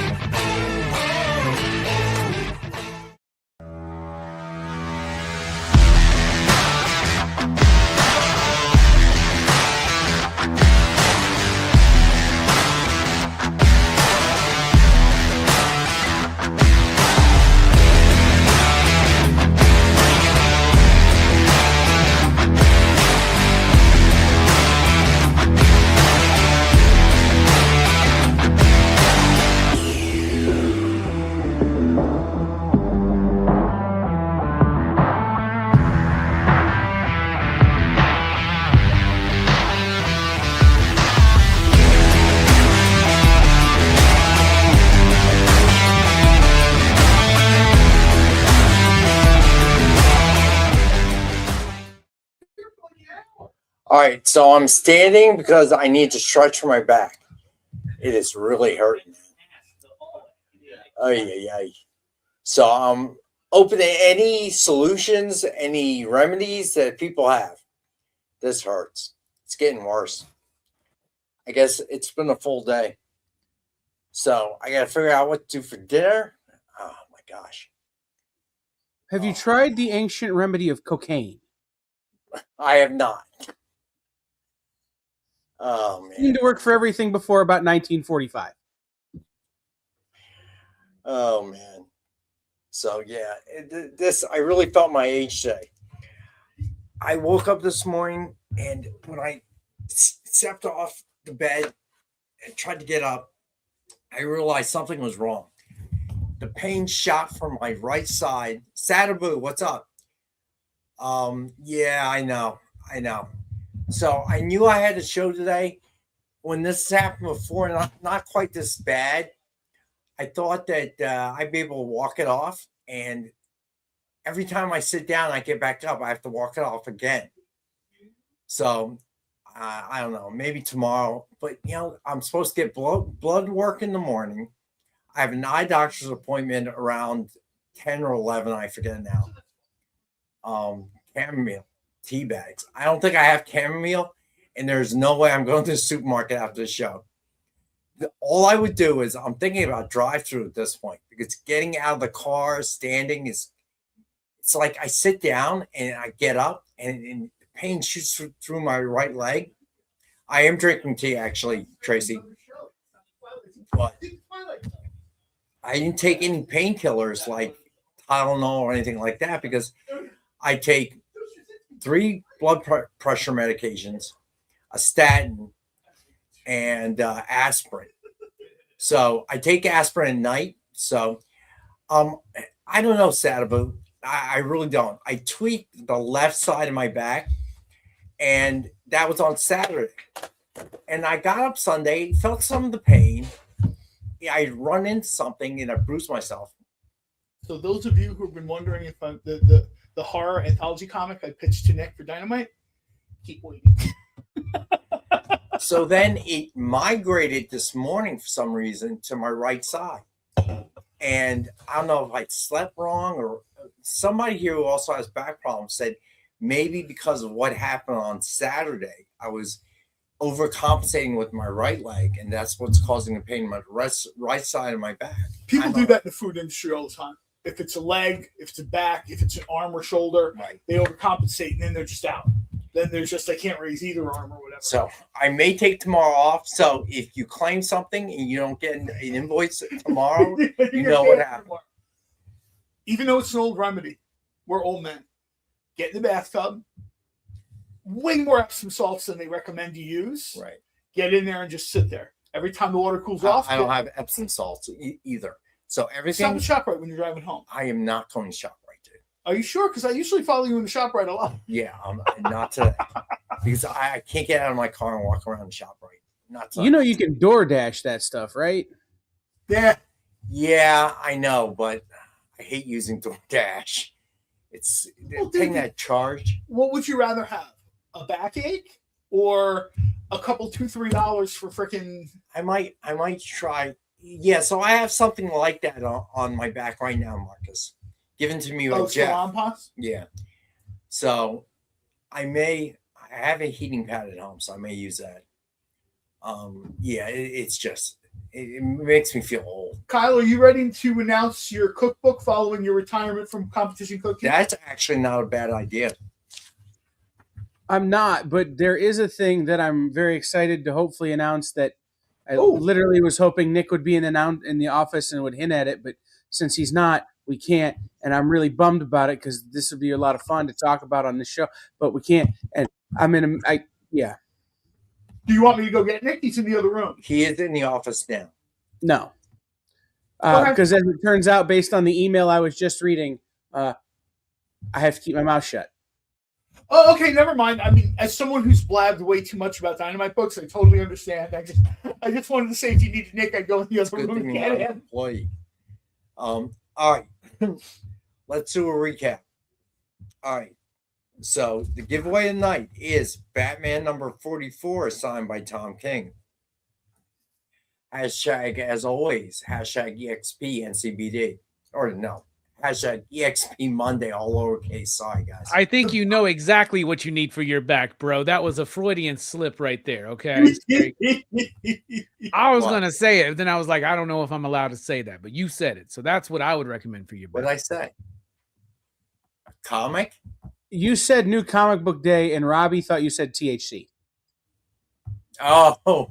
All right, so I'm standing because I need to stretch my back. It is really hurting. Oh yeah. So I'm open to any solutions, any remedies that people have. This hurts. It's getting worse. I guess it's been a full day. So I got to figure out what to do for dinner. Oh my gosh. Have you tried the ancient remedy of cocaine? I have not. Oh man. Seemed to work for everything before about 1945. Oh man. So yeah, I really felt my age today. I woke up this morning, and when I stepped off the bed and tried to get up, I realized something was wrong. The pain shot from my right side. Sadabu, what's up? Yeah, I know. So I knew I had a show today. When this happened before, not quite this bad, I thought that I'd be able to walk it off. And every time I sit down, I get back up, I have to walk it off again. So I don't know, maybe tomorrow. But, I'm supposed to get blood work in the morning. I have an eye doctor's appointment around 10 or 11. I forget now. Chamomile tea bags. I don't think I have chamomile, and there's no way I'm going to the supermarket after the show. All I would do is I'm thinking about drive-through at this point, because getting out of the car, standing it's like I sit down and I get up and the pain shoots through my right leg. I am drinking tea, actually, Tracy. But I didn't take any painkillers like Tylenol or anything like that, because I take 3 blood pressure medications, a statin, and aspirin. So I take aspirin at night. So I don't know, Sadabu. I really don't. I tweaked the left side of my back, and that was on Saturday. And I got up Sunday, felt some of the pain. I run into something and I bruised myself. So those of you who have been wondering if the horror anthology comic I pitched to Nick for Dynamite, keep waiting. So then it migrated this morning for some reason to my right side. And I don't know if I slept wrong, or somebody here who also has back problems said maybe because of what happened on Saturday, I was overcompensating with my right leg, and that's what's causing the pain in my right side of my back. People do that in the food industry all the time. If it's a leg, if it's a back, if it's an arm or shoulder, right, they overcompensate, and then they're just out. Then there's just, I can't raise either arm or whatever. So I may take tomorrow off. So if you claim something and you don't get an invoice tomorrow, you know what happened. Even though it's an old remedy, we're old men. Get in the bathtub, way more Epsom salts than they recommend you use. Right. Get in there and just sit there. Every time the water cools off. I don't have Epsom salts either. So everything. Stop at ShopRite when you're driving home. I am not going to ShopRite, dude. Are you sure? Because I usually follow you in the ShopRite a lot. Yeah, not today. Because I can't get out of my car and walk around the ShopRite. Not today. You can DoorDash that stuff, right? Yeah, I know, but I hate using DoorDash. It's paying that charge. What would you rather have? A backache or a couple $2-3 for freaking? I might try. Yeah, so I have something like that on my back right now, Marcus. Given to me by Jeff. Salon. Yeah. So I have a heating pad at home, so I may use that. Yeah, it's just it makes me feel old. Kyle, are you ready to announce your cookbook following your retirement from competition cooking? That's actually not a bad idea. I'm not, but there is a thing that I'm very excited to hopefully announce that I literally was hoping Nick would be in the office and would hint at it, but since he's not, we can't, and I'm really bummed about it because this would be a lot of fun to talk about on this show, but we can't. And yeah. Do you want me to go get Nick? He's in the other room. He is in the office now. No. Because as it turns out, based on the email I was just reading, I have to keep my mouth shut. Oh, okay, never mind. I mean, as someone who's blabbed way too much about Dynamite books, I totally understand. I just wanted to say if you needed Nick, I'd go in the other room and get him. Employee. All right. Let's do a recap. All right. So the giveaway tonight is Batman number 44, signed by Tom King. Hashtag, as always, hashtag EXP NCBD. Or no, Hashtag EXP Monday, all lowercase. Sorry, guys. I think you know exactly what you need for your back, bro. That was a Freudian slip right there. Okay. I was What? gonna say it, then I was like, I don't know if I'm allowed to say that, but you said it, so that's what I would recommend for your What back. did I say? A comic? You said New Comic Book Day, and Robbie thought you said THC Oh, or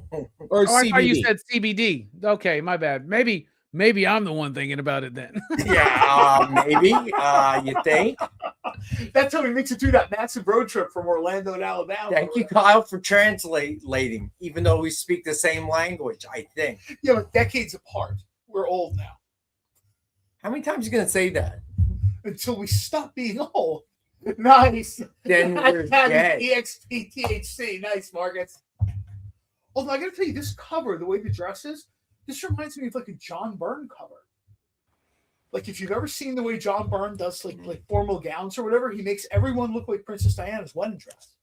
Oh, I CBD. thought you said CBD. Okay, my bad. Maybe I'm the one thinking about it then. yeah, maybe. You think? That's how he makes it through that massive road trip from Orlando to Alabama. Thank you, Kyle, for translating, even though we speak the same language, I think. Yeah, but decades apart. We're old now. How many times are you going to say that? Until we stop being old. Nice. Then we're dead. EXP THC. Nice, Marcus. Although I got to tell you, this cover, the way the dress is, this reminds me of like a John Byrne cover. Like if you've ever seen the way John Byrne does like formal gowns or whatever, he makes everyone look like Princess Diana's wedding dress.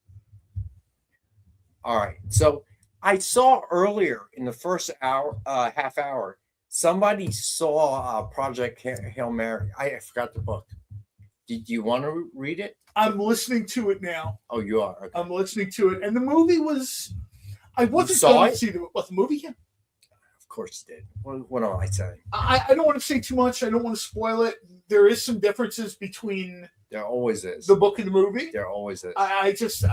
All right. So I saw earlier in the first hour, half hour, somebody saw Project Hail Mary. I forgot the book. Did you want to read it? I'm listening to it now. Oh, you are. Okay. I'm listening to it, and the movie was. I wasn't saw going it? to see the movie. Yeah. Of course you did. What am I saying? I don't want to say too much. I don't want to spoil it. There is some differences between There always is. the book and the movie. There always is. I just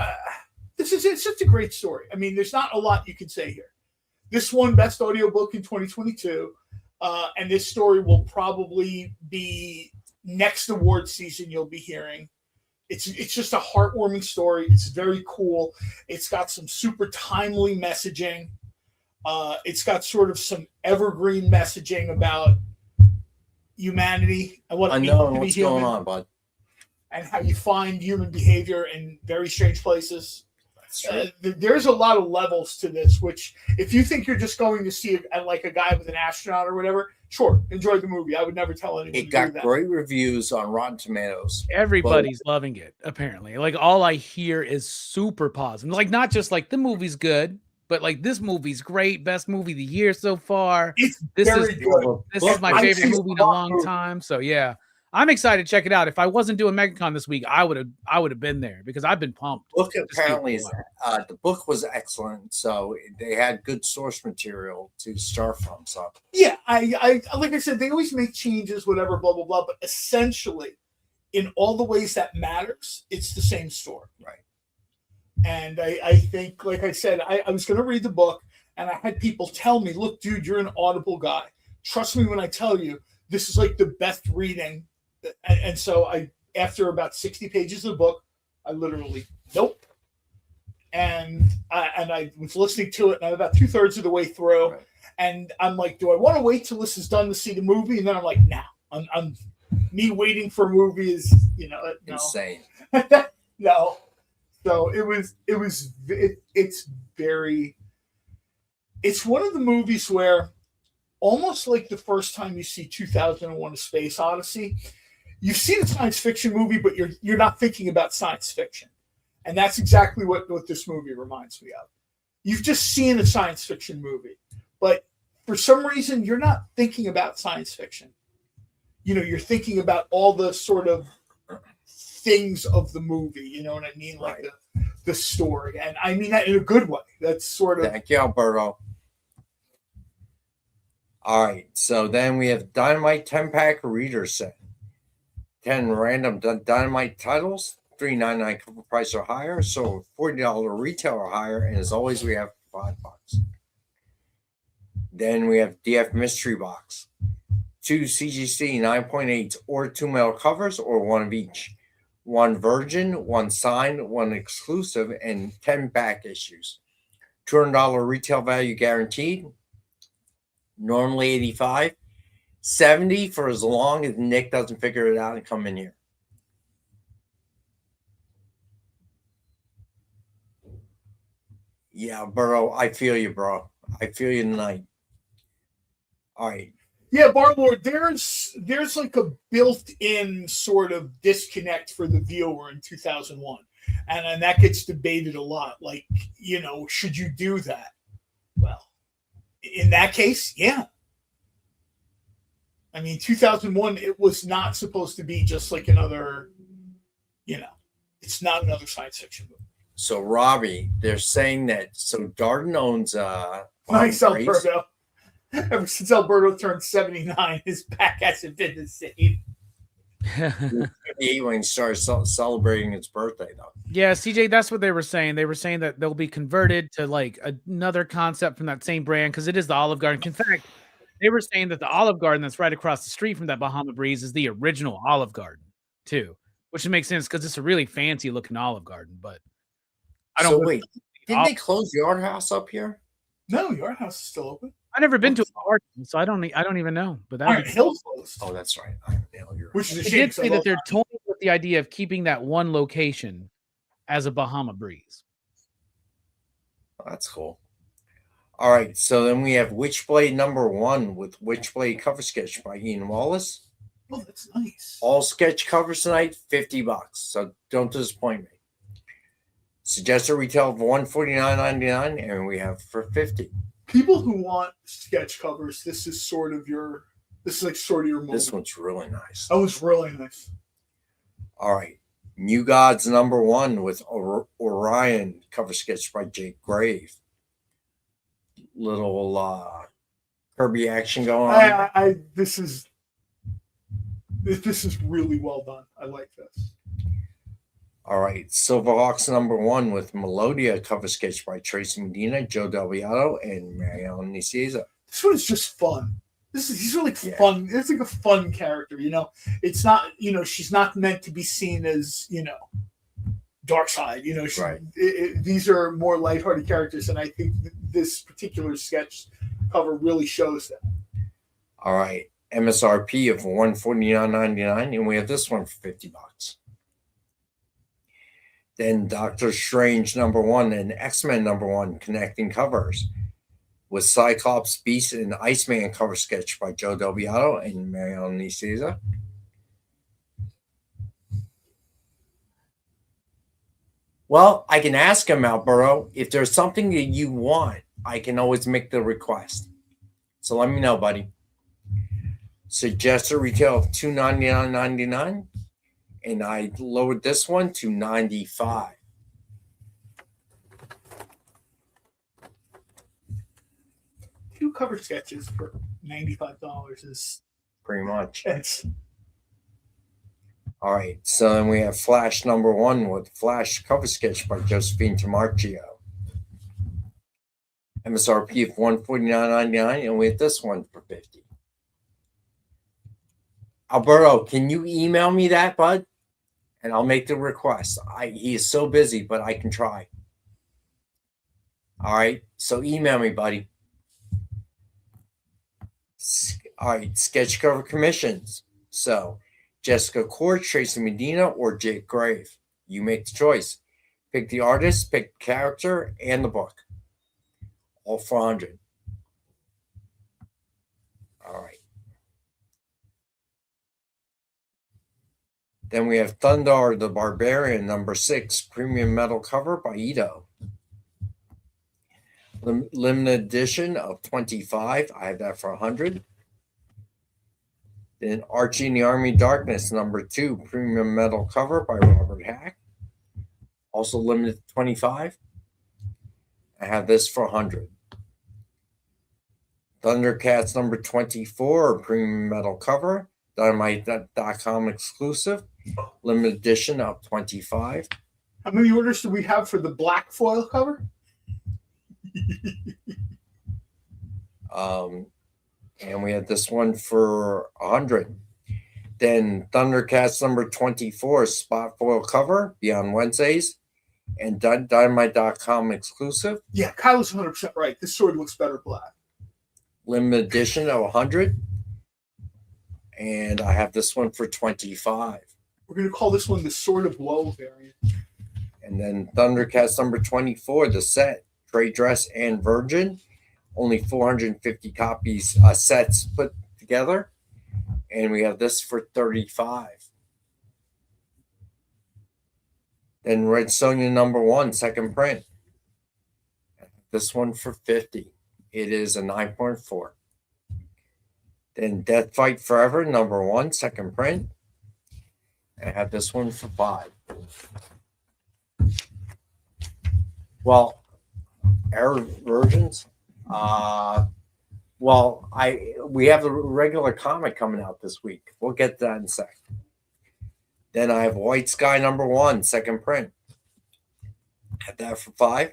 it's just a great story. I mean, there's not a lot you can say here. This won Best Audiobook in 2022, and this story will probably be next award season. You'll be hearing. It's just a heartwarming story. It's very cool. It's got some super timely messaging. It's got sort of some evergreen messaging about humanity and what it means to be What's human, going on, bud. and how you find human behavior in very strange places. That's true. There's a lot of levels to this, which if you think you're just going to see like a guy with an astronaut or whatever, sure, enjoy the movie. I would never tell anyone It to got do that. great reviews on Rotten Tomatoes. Everybody's loving it, apparently. Like all I hear is super positive. Like not just like the movie's good, but like this movie's great, best movie of the year so far. It's This very is good. this is my I favorite think movie in a long time. So yeah, I'm excited to check it out. If I wasn't doing MegaCon this week, I would have been there because I've been pumped. Book to see it apparently for is a while. the book was excellent, so they had good source material to start from. So Yeah, I like I said, they always make changes, whatever, blah blah blah. But essentially, in all the ways that matters, it's the same story. right. And I think, like I said, I was going to read the book, and I had people tell me, "Look, dude, you're an Audible guy. Trust me when I tell you, this is like the best reading." And so after about 60 pages of the book, I literally nope. And I was listening to it, and I'm about 2/3 of the way through, Right. and I'm like, "Do I want to wait till this is done to see the movie?" And then I'm like, "Nah, I'm me waiting for a movie is no." Insane. No. So it's one of the movies where almost like the first time you see 2001: A Space Odyssey, you've seen a science fiction movie, but you're not thinking about science fiction. And that's exactly what this movie reminds me of. You've just seen a science fiction movie, but for some reason you're not thinking about science fiction. You're thinking about all the sort of things of the movie, you know what I mean? Like the story. And I mean that in a good way. That's sort of Thank you, Alberto. All right, so then we have Dynamite 10-pack reader set. 10 random Dynamite titles, $3.99 cover price or higher, so $40 retail or higher, and as always, we have $5. Then we have DF Mystery Box. 2 CGC 9.8s or 2 metal covers or one of each. 1 virgin, 1 signed, 1 exclusive, and 10 back issues. $200 retail value guaranteed. Normally $85. $70 for as long as Nick doesn't figure it out and come in here. Yeah, Burrow, I feel you, bro. I feel you tonight. All right. Yeah, Barlord, there's like a built-in sort of disconnect for the viewer in 2001. And that gets debated a lot. Like, should you do that? Well, in that case, yeah. I mean, 2001, it was not supposed to be just like another, it's not another science fiction movie. So, Robbie, they're saying that Darden owns Nice, Braves. Alberto. Ever since Alberto turned 79, his back hasn't been the same. When he started celebrating his birthday, though. Yeah, CJ, that's what they were saying. They were saying that they'll be converted to like another concept from that same brand because it is the Olive Garden. In fact, they were saying that the Olive Garden that's right across the street from that Bahama Breeze is the original Olive Garden, too, which makes sense because it's a really fancy looking Olive Garden. But I don't. So wait, didn't they close Yard House up here? No, Yard House is still open. I've never been to a garden, so I don't even know. But Iron Hill closed. Oh, that's right. Which is a they shame. did say that they're toying with the idea of keeping that one location as a Bahama Breeze. That's cool. All right, so then we have Witchblade #1 with Witchblade cover sketch by Ian Wallace. Oh, that's nice. All sketch covers tonight, $50. So don't disappoint me. Suggested retail of $149.99, and we have for $50. People who want sketch covers, this is sort of your moment. This one's really nice. That was really nice. All right. New Gods #1 with Orion cover sketch by Jake Grave. Little Kirby action going on. This is really well done. I like this. All right. Silverhawks #1 with Melodia cover sketch by Tracy Medina, Joe Delviato, and Marianne Nicieza. This one is just fun. He's really fun. It's like a fun character, It's not, she's not meant to be seen as, dark side. Right. These are more lighthearted characters, and I think this particular sketch cover really shows that. All right. MSRP of $149.99, and we have this one for $50. Then Doctor Strange #1 and X-Men #1 connecting covers with Cyclops, Beast, and Iceman cover sketch by Joe Delviato and Marianne Nicieza. Well, I can ask him, Alberto, if there's something that you want, I can always make the request. So let me know, buddy. Suggested retail of $299.99, and I lowered this one to $95. Two cover sketches for $95 is pretty much. It's all right. So then we have Flash #1 with Flash cover sketch by Josephine Tamarchio. MSRP of $149.99, and we have this one for $50. Alberto, can you email me that, bud? And I'll make the request. He is so busy, but I can try. All right. So email me, buddy. All right. Sketch cover commissions. So Jessica Court, Tracy Medina, or Jake Grave. You make the choice. Pick the artist, pick the character, and the book. All for $100. All right. Then we have Thundar the Barbarian #6 premium metal cover by Ito. Limited edition of 25. I have that for $100. Then Archie and the Army of Darkness #2 premium metal cover by Robert Hack. Also limited to 25. I have this for $100. Thundercats #24 premium metal cover. Dynamite.com exclusive. Limited edition of 25. How many orders do we have for the black foil cover? And we had this one for $100. Then Thundercats #24 spot foil cover Beyond Wednesdays and Dynamite.com exclusive. Yeah, Kyle's 100% right. This sword looks better black. Limited edition of $100. And I have this one for $25. We're going to call this one the Sword of Woe variant. And then Thundercats #24, the set, Trade Dress and Virgin. Only 450 copies, sets put together. And we have this for $35. Then Red Sonja #1, second print. This one for $50. It is a 9.4. Then Death Fight Forever, #1, second print. I have this one for $5. Well, error versions. We have the regular comic coming out this week. We'll get to that in a sec. Then I have White Sky #1, second print. Have that for $5.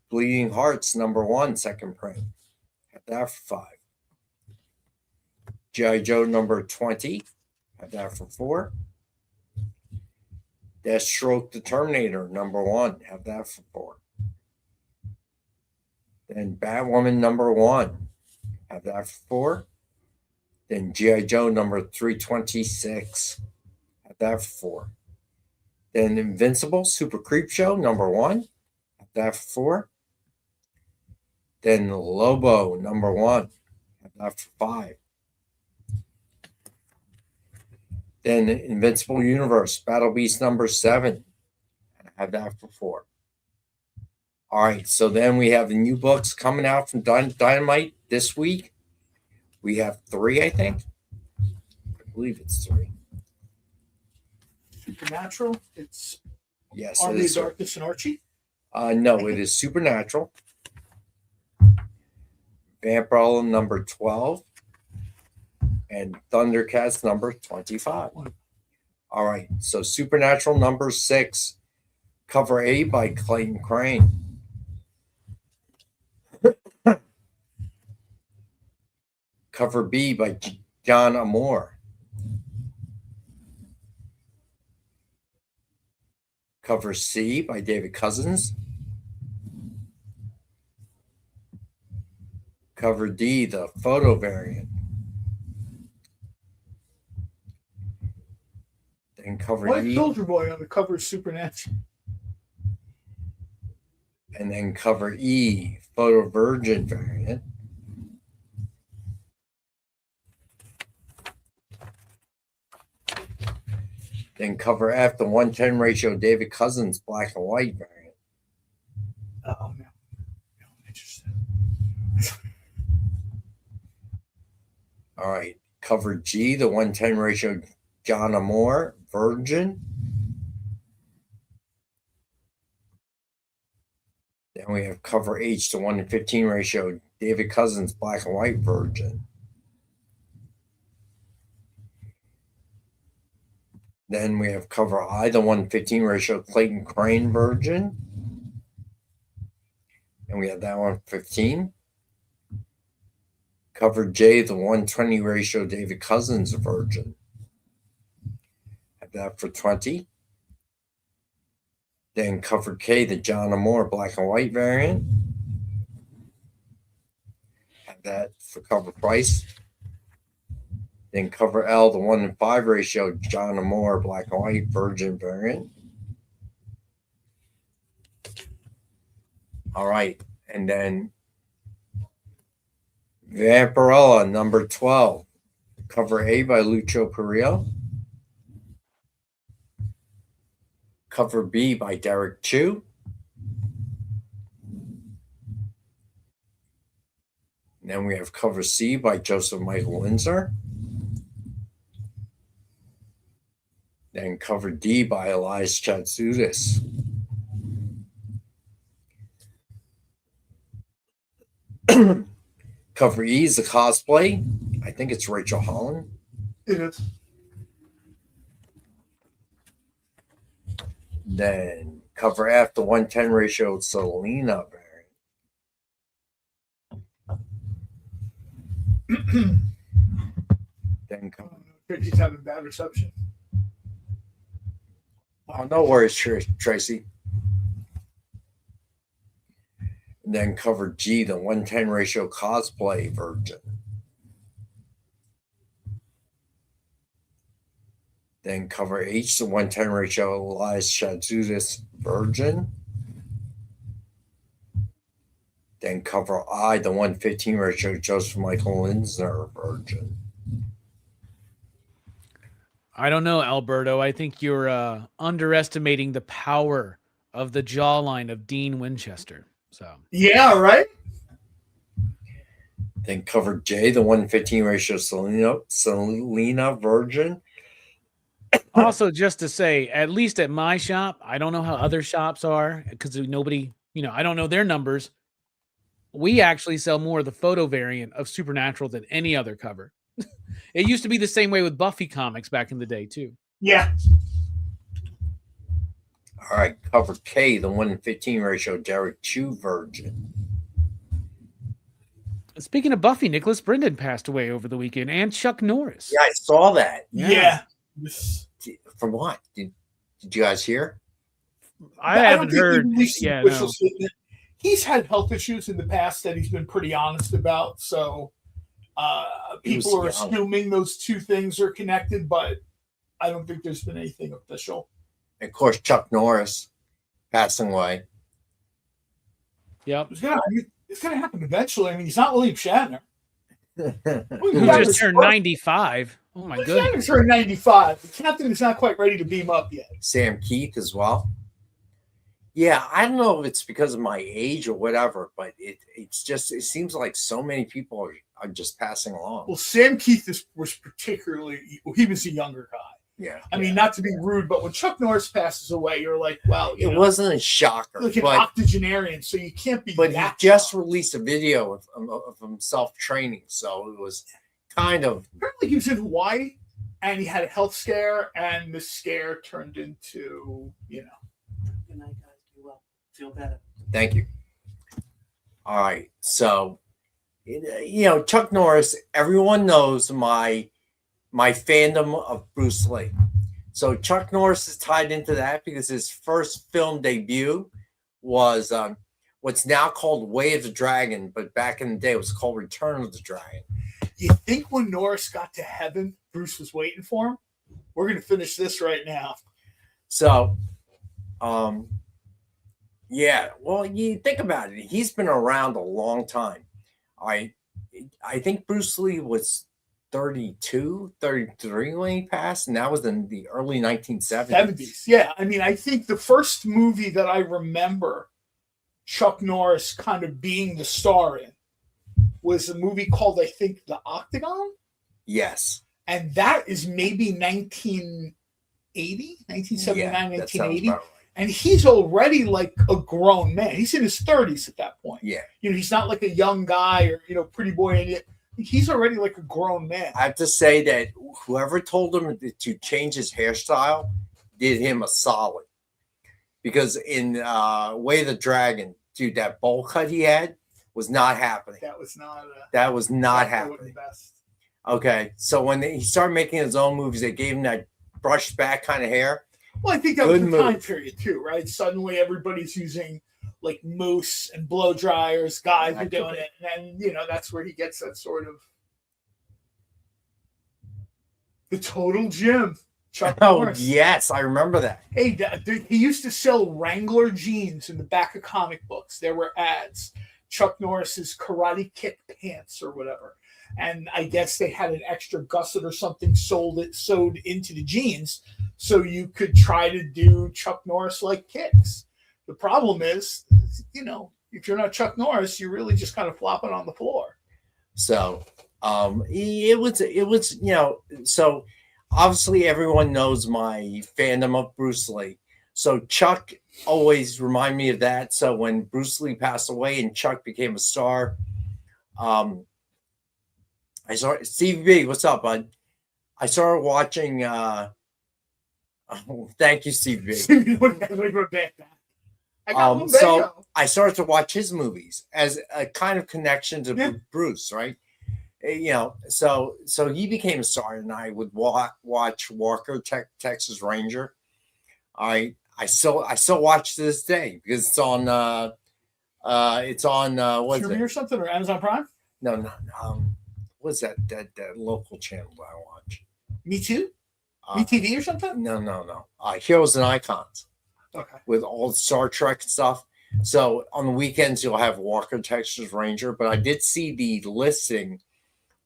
Bleeding Hearts #1, second print. Have that for $5. G.I. Joe #20. Have that for $4. Deathstroke the Terminator #1. Have that for $4. Then Batwoman #1. Have that for $4. Then G.I. Joe #326. Have that for $4. Then Invincible Super Creep Show #1. Have that for $4. Then Lobo #1. Have that for $5. Then Invincible Universe Battle Beast #7. Have that for $4. All right, so then we have the new books coming out from Dynamite this week. We have 3, I think. I believe it's 3. Supernatural. It's Yes, Army it of is. Darkness and Archie. No, it is Supernatural. Vampire #12. And Thundercats #25. All right, so Supernatural #6. Cover A by Clayton Crane. Cover B by John Amore. Cover C by David Cousins. Cover D, the photo variant. Then cover White E. Soldier Boy on the cover of Supernatural. And then cover E, photo virgin variant. Then cover F, the 1:10 ratio David Cousins black and white variant. Oh no, I'm interested. All right, cover G, the 1:10 ratio John Amore virgin. Then we have cover H, the 1:15 ratio David Cousins black and white virgin. Then we have cover I, the 1:15 ratio Clayton Crane virgin. And we have that one 15. Cover J, the 1:20 ratio David Cousins virgin. Have that for 20. Then cover K, the John Amore black and white variant. Have that for cover price. Then cover L, the 1:5 ratio John Amore black and white virgin variant. All right, and then Vampirella #12, cover A by Lucho Carrillo. Cover B by Derek Chu. And then we have cover C by Joseph Michael Windsor. Then cover D by Elias Chatsudis. Cover E is the cosplay. I think it's Rachel Holland. It is. Then cover F, the 1:10 ratio Selena variant. Then cover. He's having bad reception. Oh, no worries, Tracy. And then cover G, the 1:10 ratio cosplay virgin. Then cover H, the 1:10 ratio Elias Chatsudis virgin. Then cover I, the 1:15 ratio Joseph Michael Linsner virgin. I don't know, Alberto. I think you're underestimating the power of the jawline of Dean Winchester. So yeah, right. Then cover J, the 1:15 ratio Selena Virgin. Also, just to say, at least at my shop, I don't know how other shops are because nobody, I don't know their numbers. We actually sell more of the photo variant of Supernatural than any other cover. It used to be the same way with Buffy comics back in the day, too. Yeah. All right, cover K, the 1:15 ratio Derek Chu Virgin. Speaking of Buffy, Nicholas Brendan passed away over the weekend, and Chuck Norris. Yeah, I saw that. Yeah. From what? Did you guys hear? I haven't heard. Yeah, no. He's had health issues in the past that he's been pretty honest about. So people are assuming those two things are connected, but I don't think there's been anything official. And of course, Chuck Norris passing away. Yep. It's gonna happen eventually. I mean, he's not William Shatner. He just turned 95. Oh my goodness. Shatner's turned 95. The captain is not quite ready to beam up yet. Sam Keith as well. Yeah, I don't know if it's because of my age or whatever, but it seems like so many people are just passing along. Well, Sam Keith was particularly, he was a younger guy. Yeah. I mean, not to be rude, but when Chuck Norris passes away, you're like, well, it wasn't a shocker. Like an octogenarian, so you can't be. But he just released a video of himself training, so it was kind of. Apparently, he was in Hawaii, and he had a health scare, and the scare turned into, Good night, guys. Be well. Feel better. Thank you. All right, so Chuck Norris. Everyone knows my fandom of Bruce Lee. So Chuck Norris is tied into that because his first film debut was what's now called Way of the Dragon, but back in the day it was called Return of the Dragon. You think when Norris got to heaven, Bruce was waiting for him? We're going to finish this right now. So, yeah, well, you think about it. He's been around a long time. I think Bruce Lee was 32, 33 when he passed, and that was in the early 1970s. Yeah, I mean, I think the first movie that I remember Chuck Norris kind of being the star in was a movie called, I think, The Octagon? Yes. And that is maybe 1980, 1979, 1980. Right. And he's already like a grown man. He's in his 30s at that point. Yeah. He's not like a young guy or, pretty boy in it. He's already like a grown man. I have to say that whoever told him to change his hairstyle did him a solid. Because in Way of the Dragon, dude, that bowl cut he had was not happening. That was not happening. Okay, so when he started making his own movies, they gave him that brushed back kind of hair. Well, I think that was the time period too, right? Suddenly everybody's using like mousse and blow dryers, guys are doing it, and that's where he gets that sort of the total Jim. Chuck Norris. Yes, I remember that. Hey, dude, he used to sell Wrangler jeans in the back of comic books. There were ads. Chuck Norris's Karate Kick pants or whatever. And I guess they had an extra gusset or something sewed into the jeans so you could try to do Chuck Norris-like kicks. The problem is, if you're not Chuck Norris, you're really just kind of flopping on the floor. So it was so obviously everyone knows my fandom of Bruce Lee. So Chuck always remind me of that. So when Bruce Lee passed away and Chuck became a star, I saw Steve B. What's up, bud? I started watching. Thank you, Steve B. So I started to watch his movies as a kind of connection to Bruce, right? So he became a star, and I would watch Walker, Texas Ranger. I still watch to this day because it's on what's Tubi or something, or Amazon Prime? No. What's that local channel that I watch? Me Too? MeTV or something? No. Heroes and Icons. Okay. With all Star Trek stuff. So on the weekends you'll have Walker, Texas Ranger, but I did see the listing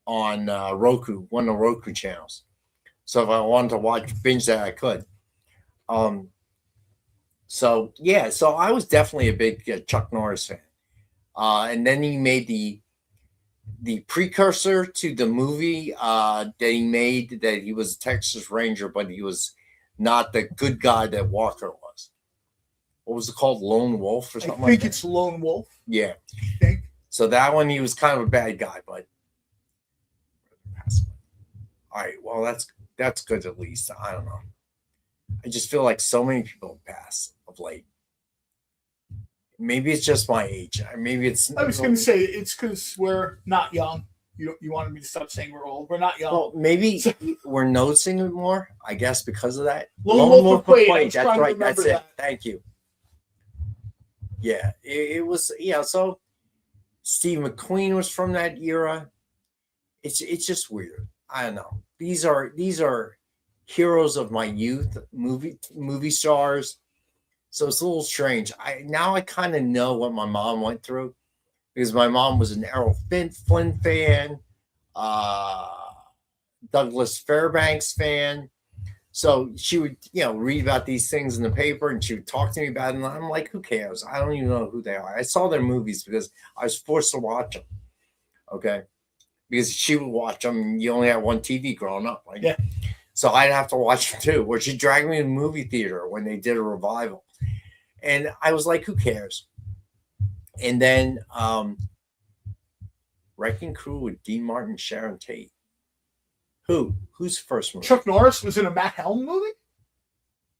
on Roku, one of the Roku channels. So if I wanted to binge that, I could. So I was definitely a big Chuck Norris fan. And then he made the precursor to the movie that he made, that he was a Texas Ranger, but he was not the good guy that Walker was. What was it called? Lone Wolf or something I think like that? it's Lone Wolf. Yeah. I think. So that one, he was kind of a bad guy, but all right. Well, that's good at least. I don't know. I just feel like so many people pass of late. Maybe it's just my age. Maybe it's. I was going to say it's because we're not young. You wanted me to stop saying we're old. We're not young. Well, maybe we're noticing it more. I guess because of that. Lone Wolf McQuaid. McQuaid. That's right. That's it. That. Thank you. Yeah, it was. Yeah, so Steve McQueen was from that era. It's just weird. I don't know. These are heroes of my youth, movie stars. So it's a little strange. I kind of know what my mom went through, because my mom was an Errol Flynn fan, Douglas Fairbanks fan. So she would, read about these things in the paper, and she would talk to me about it. And I'm like, who cares? I don't even know who they are. I saw their movies because I was forced to watch them. Okay. Because she would watch them, and you only had one TV growing up. Right? Yeah. So I'd have to watch them too. Or she dragged me to the movie theater when they did a revival. And I was like, who cares? And then Wrecking Crew with Dean Martin, Sharon Tate. Who's first movie? Chuck Norris was in a Matt Helm movie?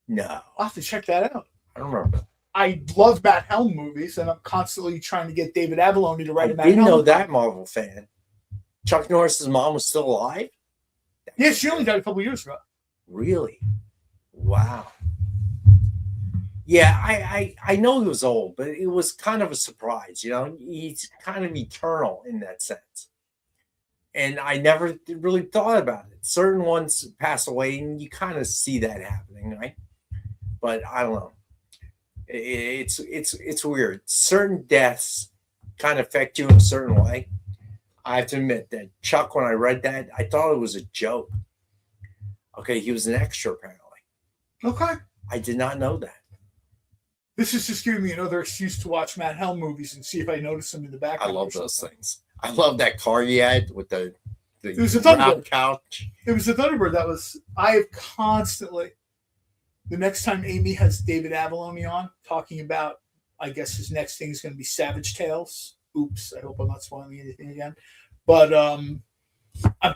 No. I'll have to check that out. I don't remember. I love Matt Helm movies, and I'm constantly trying to get David Avalone to write a Matt I didn't Helm know movie. that Marvel fan. Chuck Norris's mom was still alive? Yeah, she only died a couple years ago. Really? Wow. Yeah, I know he was old, but it was kind of a surprise. He's kind of eternal in that sense. And I never really thought about it. Certain ones pass away, and you kind of see that happening, right? But I don't know. It's weird. Certain deaths kind of affect you in a certain way. I have to admit that Chuck, when I read that, I thought it was a joke. Okay, he was an extra apparently. Okay. I did not know that. This is just giving me another excuse to watch Matt Helm movies and see if I notice them in the I background. love those things. I love that car he had with the It was a round Thunderbird. couch. It was a Thunderbird. I have constantly, the next time Amy has David Avalone on talking about, I guess his next thing is going to be Savage Tales. Oops, I hope I'm not spoiling anything again. But I'm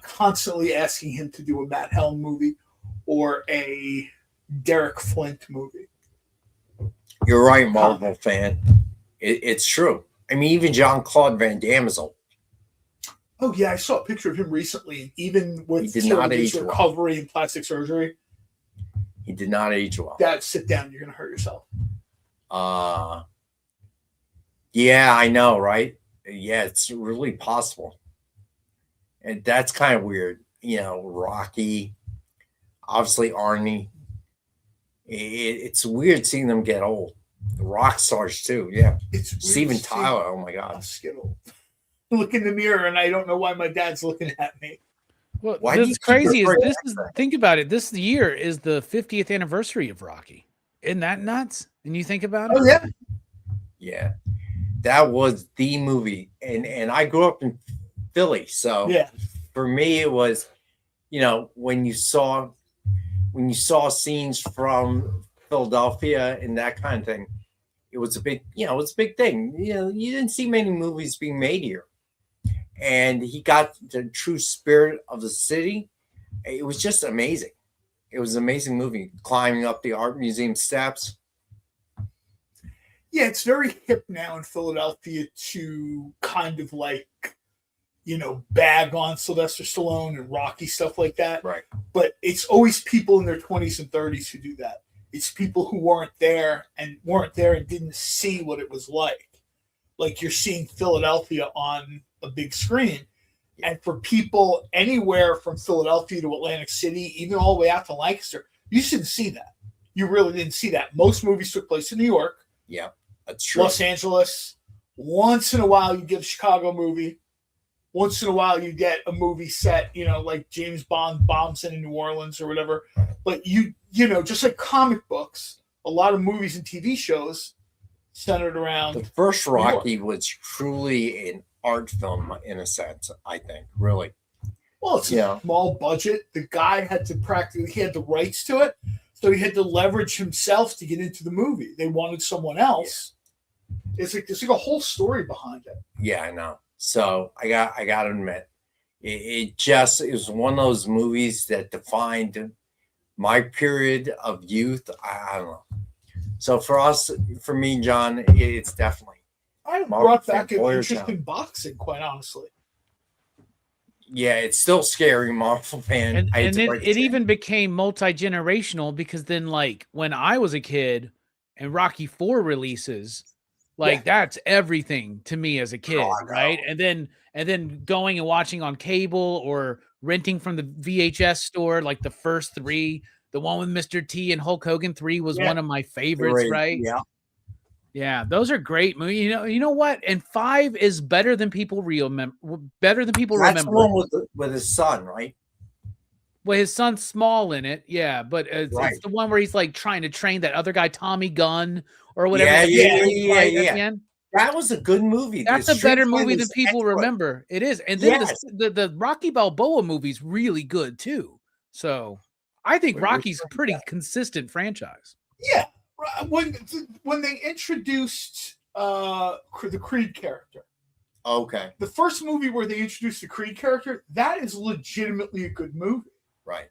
constantly asking him to do a Matt Helm movie or a Derek Flint movie. You're right, Marvel fan. It's true. I mean, even Jean-Claude Van Damme is old. Oh, yeah, I saw a picture of him recently. And even with He did not his age well. recovery and plastic surgery, He did not age well. Dad, sit down. You're going to hurt yourself. Yeah, I know, right? Yeah, it's really possible. And that's kind of weird. Rocky, obviously Arnie. It's weird seeing them get old. The rock stars too, yeah. It's weird Steven seeing Tyler, oh my God. us get old. Look in the mirror, and I don't know why my dad's looking at me. Well, Why do you what's keep crazy is referring think about it. This year is the 50th anniversary of Rocky. Isn't that nuts? And you think about it? Oh, yeah. Yeah. That was the movie. And I grew up in Philly. So Yeah. for me it was, when you saw scenes from Philadelphia and that kind of thing, it was a big thing. You didn't see many movies being made here. And he got the true spirit of the city. It was just amazing. It was an amazing movie. Climbing up the art museum steps. Yeah, it's very hip now in Philadelphia to kind of bag on Sylvester Stallone and Rocky, stuff like that. Right. But it's always people in their 20s and 30s who do that. It's people who weren't there and didn't see what it was like. Like you're seeing Philadelphia on a big screen. And for people anywhere from Philadelphia to Atlantic City, even all the way out to Lancaster, you didn't see that. You really didn't see that. Most movies took place in New York. Yeah, that's true. Los Angeles. Once in a while, you get a Chicago movie. Once in a while, you get a movie set, like James Bond bombs in New Orleans or whatever. But just like comic books, a lot of movies and TV shows centered around the first Rocky was truly an art film in a sense. I think really. Well, it's a small budget. The guy had to practically, he had the rights to it, so he had to leverage himself to get into the movie. They wanted someone else. Yeah. It's like there's like a whole story behind it. Yeah, I know. So I got to admit, it was one of those movies that defined my period of youth. I don't know. So for me, John, it's definitely. I brought back an interest in boxing, quite honestly. Yeah, it's still scary, Marvel fan. And it even became multi-generational because then, like, when I was a kid and Rocky IV releases, like that's everything to me as a kid, right? And then going and watching on cable or renting from the VHS store, like the first three, the one with Mr. T and Hulk Hogan 3 was one of my favorites, right? Yeah. Yeah, those are great movies. You know what? And 5 is better than people remember. Better than people remember. That's the one with his son, right? Well, his son's small in it, yeah. But it's the one where he's like trying to train that other guy, Tommy Gunn, or whatever. Yeah. That was a good movie. That's a better movie than people remember. It is, and then the Rocky Balboa movie's really good too. So I think Rocky's a pretty consistent franchise. Yeah. When they introduced the Creed character, the first movie where they introduced the Creed character, that is legitimately a good movie, right?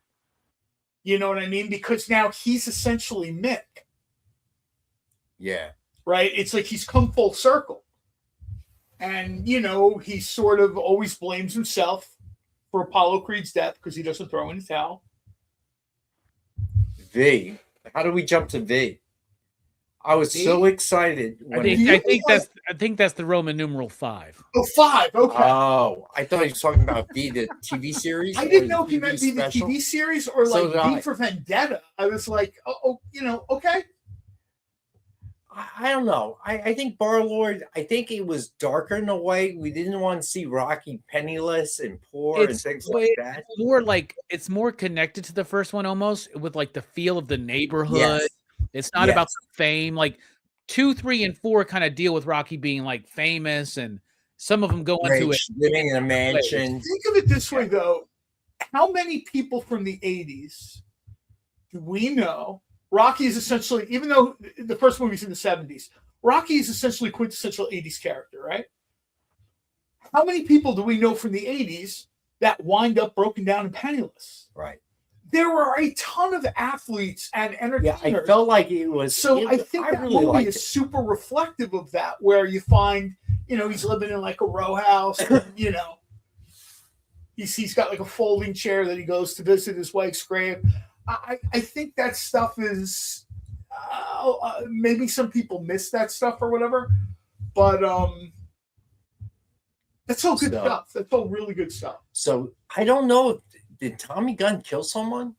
You know what I mean? Because now he's essentially Mick, right? It's like he's come full circle, and he sort of always blames himself for Apollo Creed's death because he doesn't throw in the towel. V, how do we jump to V? I was so excited. I think that's the Roman numeral 5. Oh, 5. Okay. Oh, I thought he was talking about V, the TV series. I didn't know if he meant V, the TV series, or like V for Vendetta. I was like, okay. I don't know. I think Bar-Lord, I think it was darker in a way. We didn't want to see Rocky penniless and poor and things like that. It's more connected to the first one almost, with like the feel of the neighborhood. Yes. It's not about the fame. Like 2, 3, and 4 kind of deal with Rocky being like famous, and some of them go into it living in a mansion. Think of it this way, though: how many people from the '80s do we know? Rocky is essentially, even though the first movie's in the '70s, Rocky is essentially quintessential '80s character, right? How many people do we know from the '80s that wind up broken down and penniless? Right. There were a ton of athletes and entertainers. Yeah, I felt like it was. So I think that really movie is super reflective of that, where you find, he's living in like a row house, and, he's got like a folding chair that he goes to visit his wife's grave. I think that stuff is maybe some people miss that stuff or whatever, but that's all good stuff. That's all really good stuff. So I don't know. Did Tommy Gunn kill someone?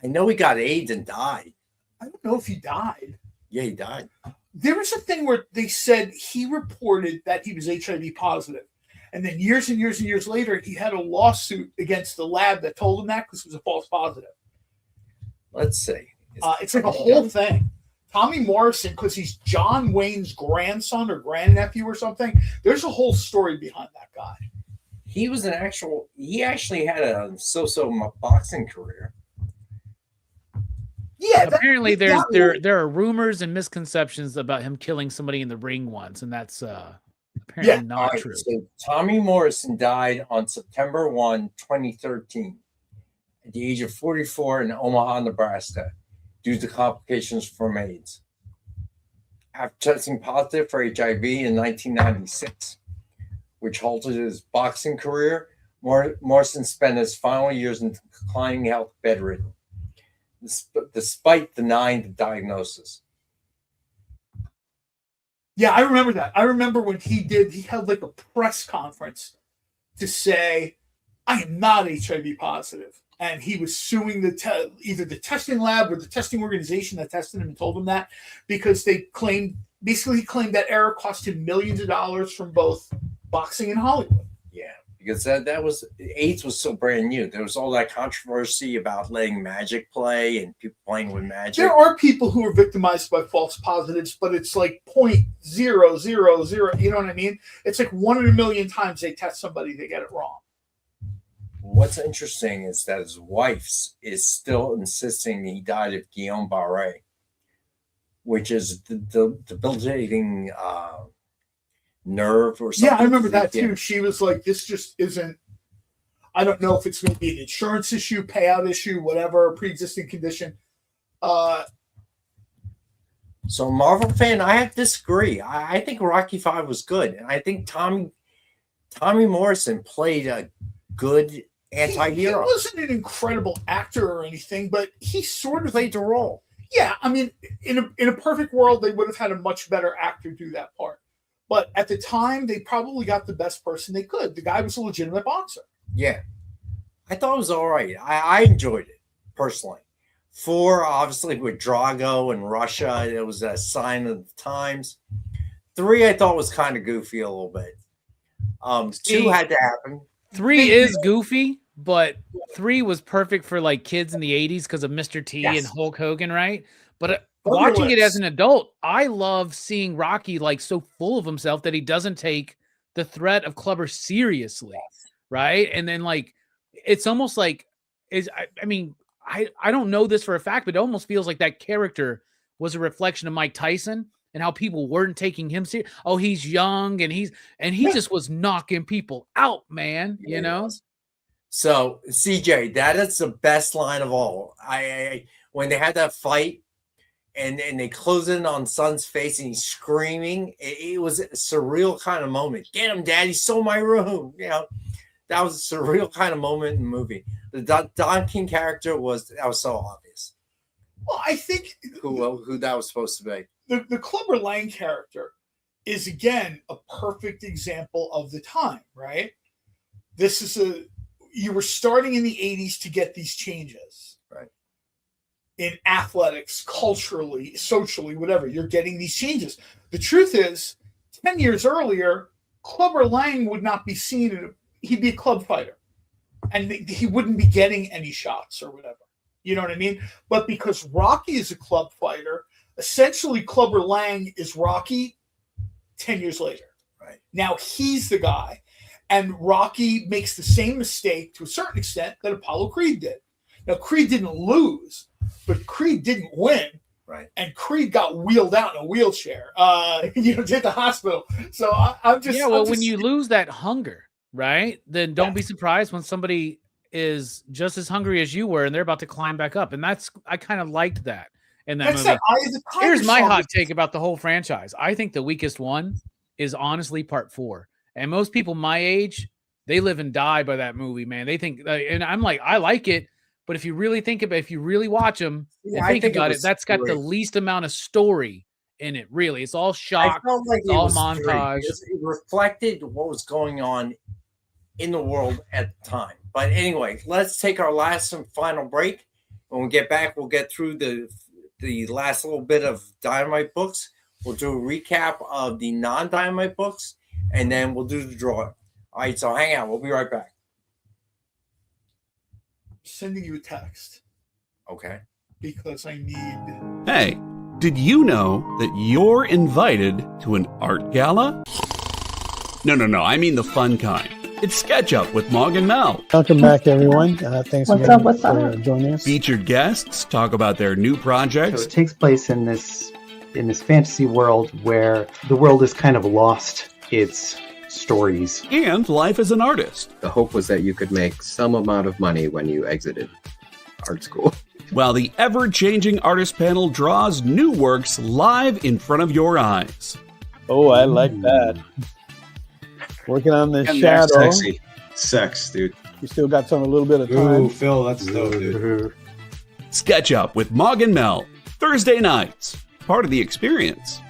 I know he got AIDS and died. I don't know if he died. Yeah, he died. There was a thing where they said he reported that he was HIV positive. And then years and years and years later, he had a lawsuit against the lab that told him that because it was a false positive. Let's see. It's like a whole thing. Tommy Morrison, because he's John Wayne's grandson or grandnephew or something. There's a whole story behind that guy. He was he actually had a so-so boxing career. Yeah. Apparently there are rumors and misconceptions about him killing somebody in the ring once, and that's apparently not true. So Tommy Morrison died on September 1, 2013, at the age of 44 in Omaha, Nebraska, due to complications from AIDS. After testing positive for HIV in 1996, which halted his boxing career, Morrison spent his final years in declining health, bedridden, despite denying the diagnosis. Yeah, I remember that. I remember when he held like a press conference to say, I am not HIV positive. And he was suing either the testing lab or the testing organization that tested him and told him that, because he claimed that error cost him millions of dollars from both boxing and Hollywood. Yeah, because that was AIDS was so brand new. There was all that controversy about letting magic play and people playing with magic. There are people who are victimized by false positives, but it's like 0.000. You know what I mean? It's like 1 in a million times they test somebody, they get it wrong. What's interesting is that his wife is still insisting he died of Guillain-Barré, which is the debilitating nerve or something. Yeah, I remember that too. She was like, this just isn't, I don't know if it's going to be an insurance issue, payout issue, whatever, pre-existing condition. So Marvel fan, I have to disagree. I think Rocky V was good. And I think Tommy Morrison played a good anti-hero. He wasn't an incredible actor or anything, but he sort of played the role. Yeah, I mean, in a perfect world, they would have had a much better actor do that part. But at the time, they probably got the best person they could. The guy was a legitimate boxer. Yeah. I thought it was all right. I enjoyed it, personally. 4, obviously, with Drago and Russia, it was a sign of the times. 3, I thought was kind of goofy a little bit. 2 had to happen. 3 is goofy, but 3 was perfect for like kids in the 80s because of Mr. T and Hulk Hogan, right? But watching it as an adult, I love seeing Rocky like so full of himself that he doesn't take the threat of Clubber seriously, right? And then like it's almost like I don't know this for a fact, but it almost feels like that character was a reflection of Mike Tyson and how people weren't taking him serious. Oh, he's young and he just was knocking people out, man. You know. So CJ, that is the best line of all. I when they had that fight. And they close in on Son's face and he's screaming. It was a surreal kind of moment. Get him, Dad. He stole my room. You know, that was a surreal kind of moment in the movie. The Don King character was so obvious. Well, I think who that was supposed to be. The Clubber Lang character is again a perfect example of the time, right? This is you were starting in the 80s to get these changes. In athletics, culturally, socially, whatever, you're getting these changes. The truth is, 10 years earlier, Clubber Lang would not be seen. He'd be a club fighter. And he wouldn't be getting any shots or whatever. You know what I mean? But because Rocky is a club fighter, essentially Clubber Lang is Rocky 10 years later. Right. Now he's the guy. And Rocky makes the same mistake to a certain extent that Apollo Creed did. Now, Creed didn't lose, but Creed didn't win. Right. And Creed got wheeled out in a wheelchair, to the hospital. So I'm just... Yeah, well, when you lose that hunger, right, then don't be surprised when somebody is just as hungry as you were and they're about to climb back up. And I kind of liked that in that movie. Here's my hot take about the whole franchise. I think the weakest one is honestly part 4. And most people my age, they live and die by that movie, man. They think, and I'm like, I like it. But if you really think about it, if you really watch them and think about it, that's got the least amount of story in it, really. It's all shock. I felt like it's all montage. It reflected what was going on in the world at the time. But anyway, let's take our last and final break. When we get back, we'll get through the last little bit of Dynamite books. We'll do a recap of the non-Dynamite books, and then we'll do the drawing. All right, so hang out. We'll be right back. Sending you a text. Okay. Because I need... Hey, did you know that you're invited to an art gala? No, I mean the fun kind. It's SketchUp with Mog and Mel. Welcome back, everyone. Thanks again for joining us. Featured guests talk about their new projects. So it takes place in this fantasy world where the world has kind of lost its stories. And life as an artist. The hope was that you could make some amount of money when you exited art school. While the ever-changing artist panel draws new works live in front of your eyes. Oh, I like that. Working on this and shadow. Sexy. Sex, dude. You still got a little bit of time. Ooh, Phil, that's dope, dude. SketchUp with Mog and Mel. Thursday nights. Part of the experience.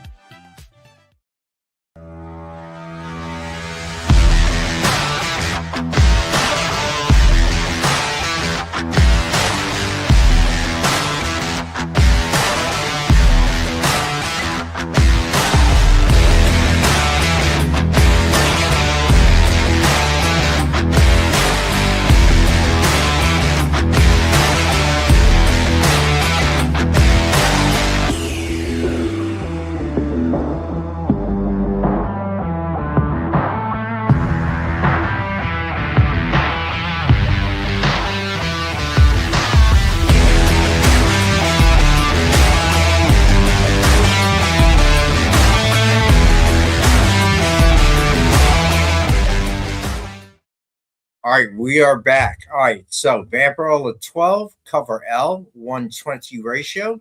right, we are back. All right, so Vampirella 12, cover L, 120 ratio.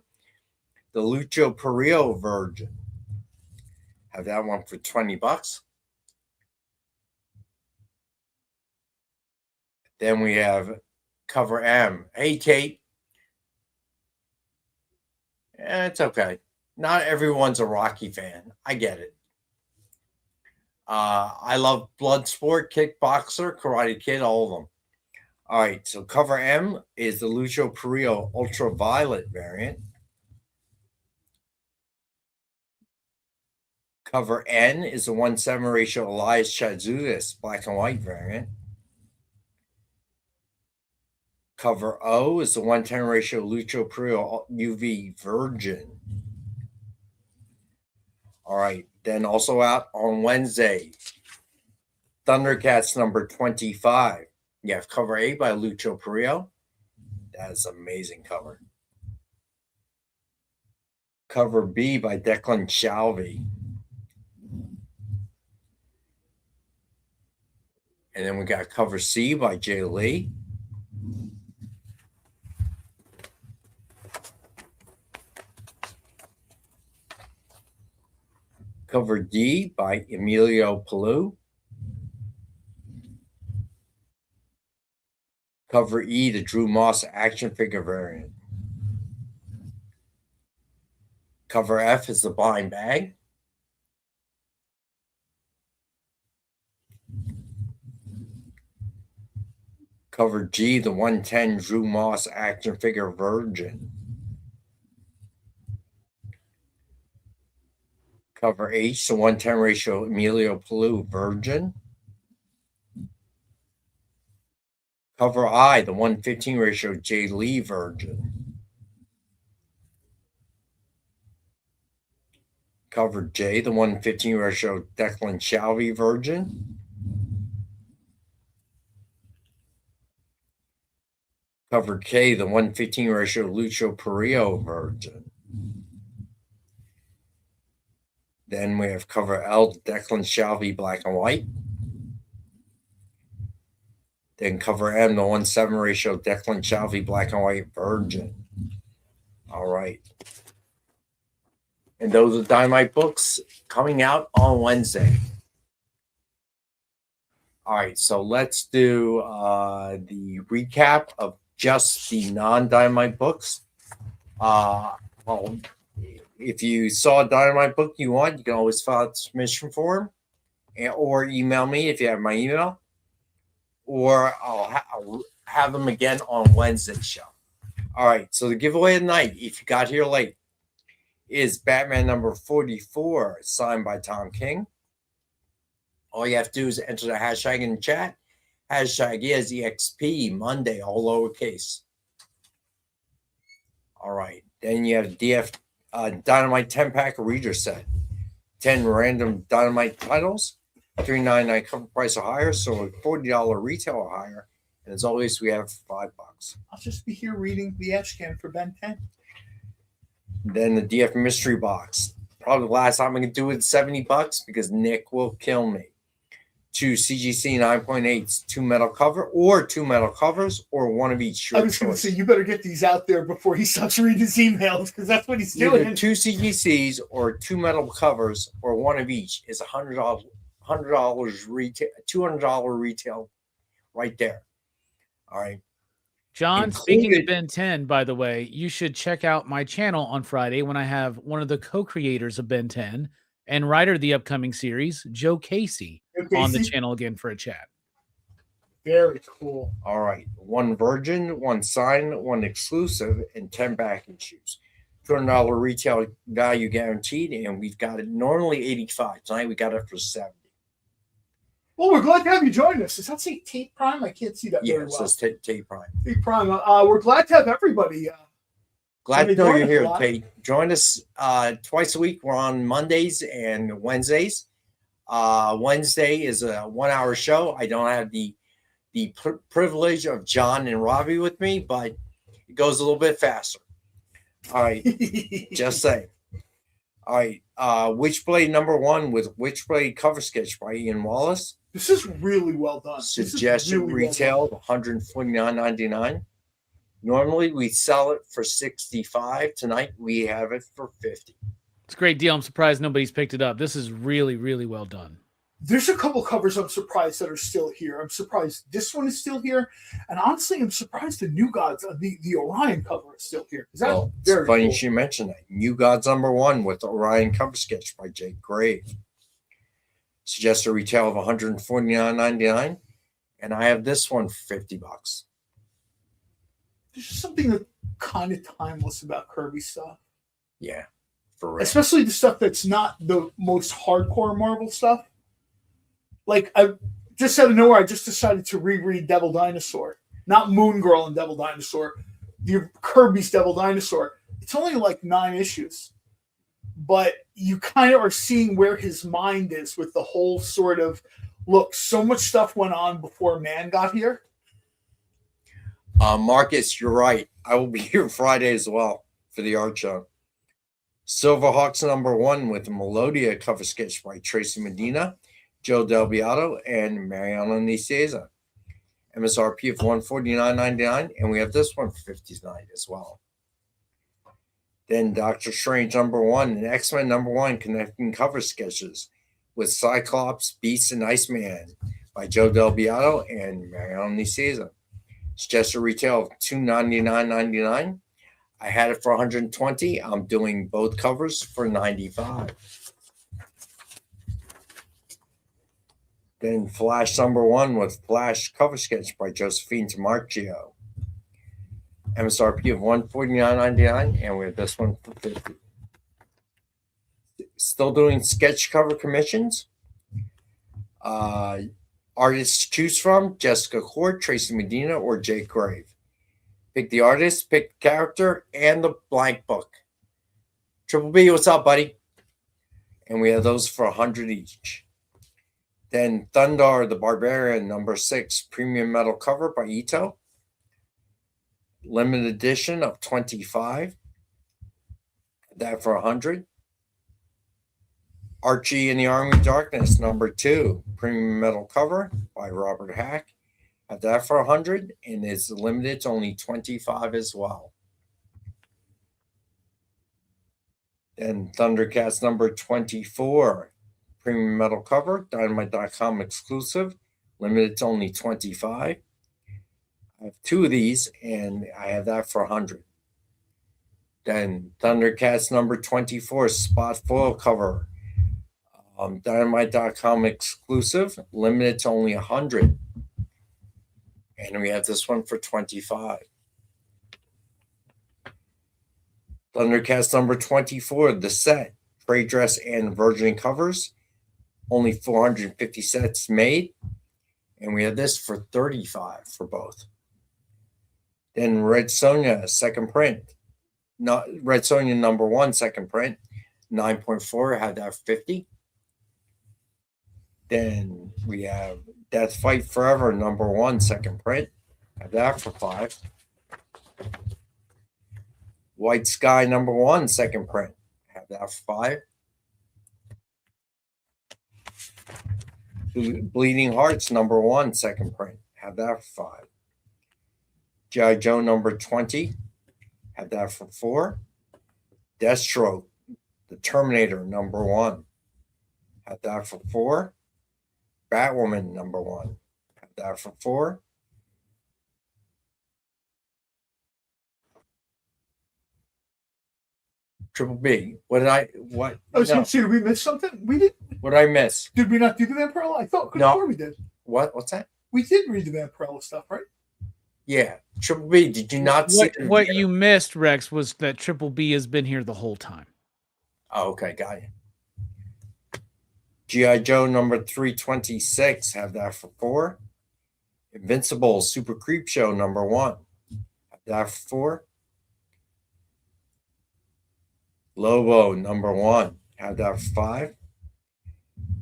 The Lucho Perillo Virgin. Have that one for $20. Then we have cover M. Hey, Kate. It's okay. Not everyone's a Rocky fan. I get it. I love Bloodsport, Kickboxer, Karate Kid, all of them. All right, so cover M is the Lucho Perillo Ultraviolet variant. Cover N is the 1/7 ratio Elias Chazoudis black and white variant. Cover O is the 1/10 ratio Lucho Perillo UV Virgin. All right, then also out on Wednesday, Thundercats number 25. You have cover A by Lucho Perillo. That is an amazing cover. Cover B by Declan Shalvey. And then we got cover C by Jay Lee. Cover D by Emilio Palou. Cover E, the Drew Moss action figure variant. Cover F is the blind bag. Cover G, the 1/10 Drew Moss action figure Virgin. Cover H, the 1/10 ratio Emilio Palou Virgin. Cover I, the 1/15 ratio Jay Lee Virgin. Cover J, the 1/15 ratio Declan Shalvey Virgin. Cover K, the 1/15 ratio Lucho Perillo Virgin. Then we have cover L, Declan Shalvey black and white. Then cover M, the 1/7 ratio Declan Shalvey black and white Virgin. All right. And those are Dynamite books coming out on Wednesday. All right, so let's do the recap of just the non-Dynamite books. Well, if you saw a Dynamite book you want, you can always fill out the submission form or email me if you have my email. Or I'll have them again on Wednesday's show. All right, so the giveaway tonight, if you got here late, is Batman number 44, signed by Tom King. All you have to do is enter the hashtag in the chat. Hashtag is EXP Monday, all lowercase. All right, then you have DF Dynamite 10-pack reader set. 10 random Dynamite titles, $3.99 cover price or higher, so a $40 retail or higher. And as always, we have $5. I'll just be here reading the etch can for Ben 10. Then the DF mystery box. Probably the last time I can do it, $70 because Nick will kill me. 2 CGC 9.8s, 2 metal cover or 2 metal covers or one of each. I was going to say, you better get these out there before he starts reading his emails because that's what he's doing. Either 2 CGCs or 2 metal covers or one of each is $100 retail, $200 retail right there. All right. John, speaking of Ben 10, by the way, you should check out my channel on Friday when I have one of the co-creators of Ben 10 and writer of the upcoming series, Joe Casey, on the channel again for a chat. Very cool. All right. 1 Virgin, 1 Sign, 1 Exclusive, and 10 back issues. $200 retail value guaranteed, and we've got it normally $85. Tonight we got it for $70. Well, we're glad to have you join us. Does that say Tape Prime? I can't see that very well. Yeah, it says Tape Prime. Tape Prime. We're glad to have everybody. Glad to know you're here, Tate. Join us twice a week. We're on Mondays and Wednesdays. Wednesday is a 1-hour show. I don't have the privilege of John and Robbie with me, but it goes a little bit faster. All right. Just saying. All right. Witchblade #1 with Witchblade cover sketch by Ian Wallace. This is really well done. Suggested really retail of $149.99. Normally we sell it for $65. Tonight we have it for $50. It's a great deal. I'm surprised nobody's picked it up. This is really, really well done. There's a couple covers I'm surprised that are still here. I'm surprised this one is still here, and honestly, I'm surprised the New Gods, the Orion cover is still here. That's It's very funny cool. you mentioned that. New Gods #1 with Orion cover sketch by Jake Grave. Suggested retail of $149.99, and I have this one for $50. There's just something that kind of timeless about Kirby stuff, Yeah, for real. especially the stuff that's not the most hardcore Marvel stuff. Like, I just out of nowhere, I just decided to reread Devil Dinosaur, not Moon Girl and Devil Dinosaur, the Kirby's Devil Dinosaur. It's only like 9 issues, but you kind of are seeing where his mind is with the whole sort of look. So much stuff went on before man got here. Marcus, you're right. I will be here Friday as well for the art show. Silverhawks #1 with Melodia cover sketch by Tracy Medina, Joe Del Beato, and Mariano Nicieza. MSRP of $149.99, and we have this one for $59 as well. Then Doctor Strange #1 and X-Men #1 connecting cover sketches with Cyclops, Beast, and Iceman by Joe Del Beato and Mariano Nicieza. Suggested retail of $299.99. I had it for $120. I'm doing both covers for $95. Then Flash #1 with Flash cover sketch by Josephine Tamarchio. MSRP of $149.99, and we have this one for $50. Still doing sketch cover commissions. Artists to choose from: Jessica Court, Tracy Medina, or Jake Grave. Pick the artist, pick the character, and the blank book. Triple B, what's up, buddy? And we have those for $100 each. Then Thundar the Barbarian #6 premium metal cover by Ito. Limited edition of 25. That for $100. Archie in the Army of Darkness #2 premium metal cover by Robert Hack. Have that for $100, and is limited to only 25 as well. Then Thundercats #24 premium metal cover, Dynamite.com exclusive, limited to only 25. I have 2 of these, and I have that for $100. Then Thundercats #24 spot foil cover, Dynamite.com exclusive, limited to only 100. And we have this one for 25. Thundercats #24, the set, trade dress and virgin covers. Only 450 sets made. And we have this for 35 for both. Then Red Sonja, second print. Red Sonja #1, second print. 9.4, had that for 50. Then we have Death Fight Forever #1, second print. Have that for 5. White Sky #1, second print. Have that for 5. Bleeding Hearts #1, second print. Have that for 5. G.I. Joe #20. Have that for 4. Deathstroke, the Terminator #1. Have that for 4. Batwoman #1. Have that for 4. Triple B. What did I? What? I was No. going to say, did we miss something? We did. What did I miss? Did we not do the Vampirella? I thought No. we did. What? What's that? We did read the Vampirella stuff, right? Yeah. Triple B. Did you not see? What you missed, Rex, was that Triple B has been here the whole time. Oh, okay, got you. G.I. Joe #326. Have that for 4. Invincible Super Creep Show #1. Have that for 4. Lobo #1. Have that for 5.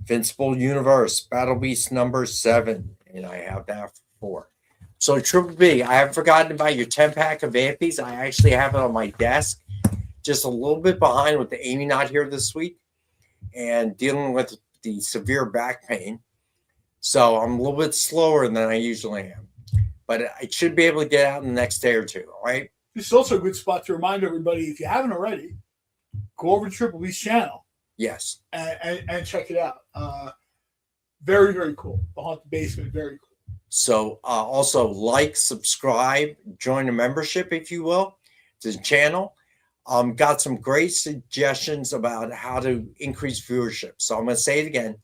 Invincible Universe Battle Beast #7. And I have that for 4. So Triple B, I haven't forgotten about your 10-pack of Vampies. I actually have it on my desk. just a little bit behind with the Amy not here this week and dealing with the severe back pain. So I'm a little bit slower than I usually am. But I should be able to get out in the next day or two, all right? This is also a good spot to remind everybody, if you haven't already, go over to Triple B's channel. Yes. And check it out. Very, very cool. The Haunted Basement, very cool. So also like, subscribe, join the membership, if you will, to the channel. Got some great suggestions about how to increase viewership. So I'm going to say it again.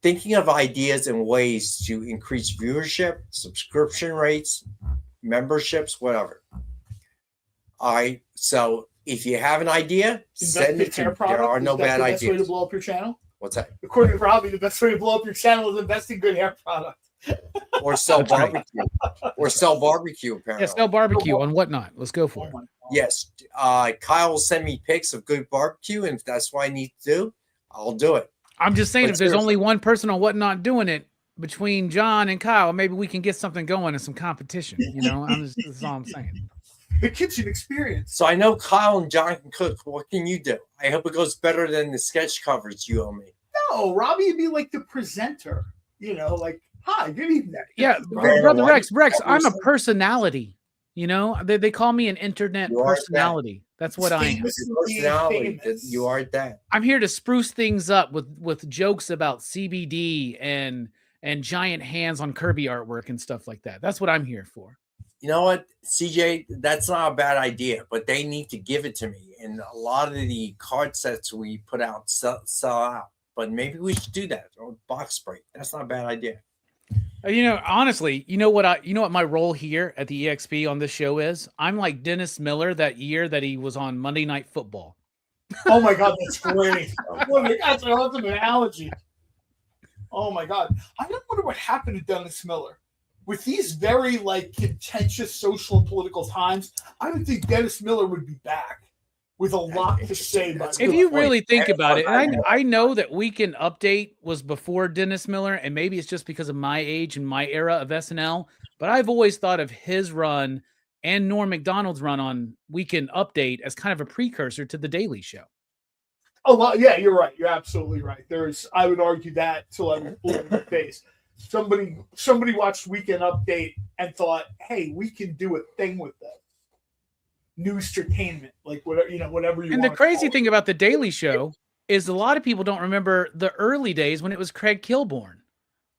Thinking of ideas and ways to increase viewership, subscription rates, memberships, whatever. All right. So if you have an idea, send it to me. There are no bad ideas. Best way to blow up your channel? What's that? According to Robbie, the best way to blow up your channel is invest in good hair product. Or sell barbecue. Or sell barbecue, apparently. Yeah, sell barbecue on Whatnot. Let's go for it. Yes. Kyle will send me pics of good barbecue, and if that's what I need to do, I'll do it. I'm just saying, But if there's seriously. only one person on Whatnot doing it between John and Kyle, maybe we can get something going and some competition. You know, that's all I'm saying. The kitchen experience. So I know Kyle and John can cook. What can you do? I hope it goes better than the sketch covers you owe me. No, Robbie would be like the presenter. You know, like, hi, good evening. Yeah, Brother Rex, I'm a personality. You know, they call me an internet personality. That's what I am. Personality. You are that. I'm here to spruce things up with jokes about CBD and giant hands on Kirby artwork and stuff like that. That's what I'm here for. You know what, CJ? That's not a bad idea, but they need to give it to me. And a lot of the card sets we put out sell out. But maybe we should do that. Or box break. That's not a bad idea. You know, honestly, you know what my role here at the EXP on this show is? I'm like Dennis Miller that year that he was on Monday Night Football. Oh my God, that's great. That's an awesome analogy. Oh my God. I don't wonder what happened to Dennis Miller. With these very like contentious social and political times, I would think Dennis Miller would be back with a lot to say. If you really think about it, and I know that Weekend Update was before Dennis Miller, and maybe it's just because of my age and my era of SNL, but I've always thought of his run and Norm Macdonald's run on Weekend Update as kind of a precursor to The Daily Show. A lot, yeah, you're right. You're absolutely right. I would argue that till I'm blue in the face. Somebody watched Weekend Update and thought, "Hey, we can do a thing with that." News entertainment, like whatever whatever you. And want the crazy thing about The Daily Show is a lot of people don't remember the early days when it was Craig Kilborn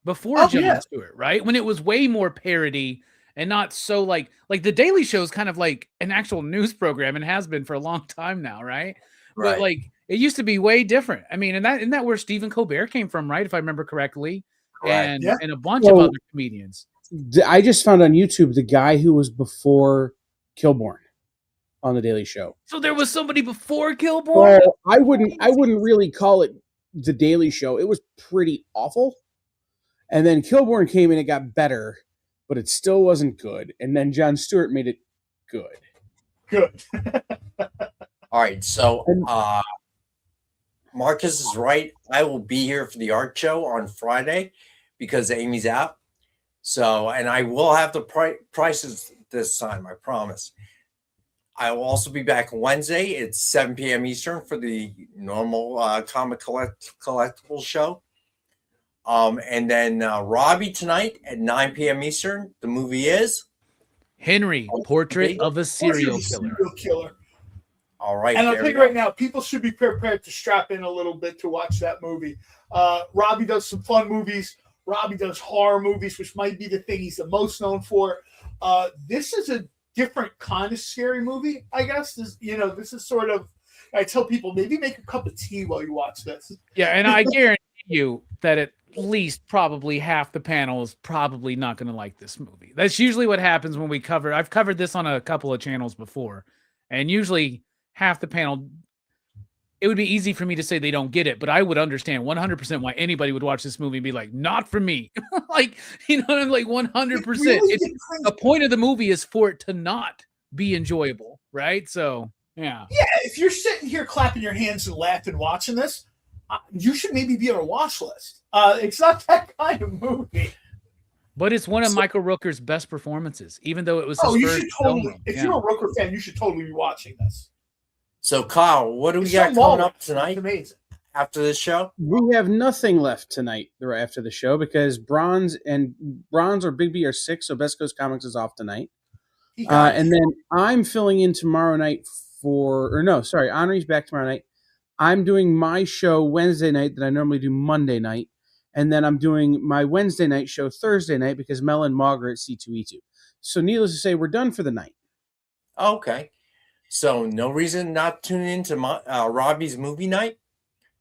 before Jon Stewart, right? When it was way more parody and not so like The Daily Show is kind of like an actual news program and has been for a long time now, right? But like it used to be way different. I mean, isn't that where Stephen Colbert came from, right? If I remember correctly, and a bunch of other comedians. I just found on YouTube the guy who was before Kilborn on The Daily Show. So there was somebody before Kilborn? Well, I wouldn't really call it The Daily Show. It was pretty awful. And then Kilborn came in, it got better, but it still wasn't good. And then Jon Stewart made it good. Good. All right, so Marcus is right. I will be here for the art show on Friday because Amy's out. So, and I will have the prices this time, I promise. I will also be back Wednesday. It's 7 p.m. Eastern for the normal comic collectibles show. And then Robbie tonight at 9 p.m. Eastern. The movie is Henry, Portrait of a Serial Killer. All right. And I'll tell you right now, people should be prepared to strap in a little bit to watch that movie. Robbie does some fun movies. Robbie does horror movies, which might be the thing he's the most known for. This is a different kind of scary movie, I guess. This is sort of, I tell people, maybe make a cup of tea while you watch this. Yeah, and I guarantee you that at least probably half the panel is probably not going to like this movie. That's usually what happens when I've covered this on a couple of channels before, and usually half the panel, it would be easy for me to say they don't get it, but I would understand 100% why anybody would watch this movie and be like, not for me. Like, like 100%. The point of the movie is for it to not be enjoyable, right? So, yeah. Yeah, if you're sitting here clapping your hands and laughing watching this, you should maybe be on a watch list. It's not that kind of movie. But it's one of Michael Rooker's best performances, even though it was his you first should totally. film. If you're a Rooker fan, you should totally be watching this. So, Kyle, what do we It's got so coming long. up tonight It's amazing. after this show? We have nothing left tonight after the show because Bronze or Big B are sick, so Best Coast Comics is off tonight. And then I'm filling in tomorrow night Honoree's back tomorrow night. I'm doing my show Wednesday night that I normally do Monday night. And then I'm doing my Wednesday night show Thursday night because Mel and Mog are at C2E2. So needless to say, we're done for the night. Okay. So no reason not to tune into Robbie's movie night?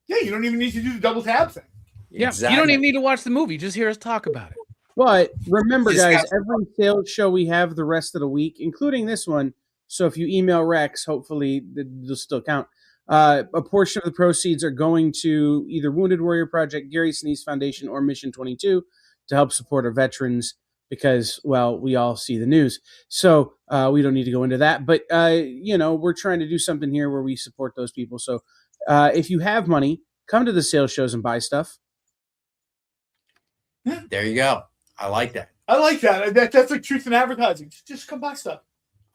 Yeah, you don't even need to do the double tab thing. Yeah, you don't even need to watch the movie. Just hear us talk about it. But remember, Just guys, have- every sales show we have the rest of the week, including this one. So if you email Rex, hopefully they'll still count. A portion of the proceeds are going to either Wounded Warrior Project, Gary Sinise Foundation, or Mission 22 to help support our veterans because, well, we all see the news. So we don't need to go into that. But, we're trying to do something here where we support those people. So if you have money, come to the sales shows and buy stuff. There you go. I like that. I like that. That's like truth in advertising. Just come buy stuff.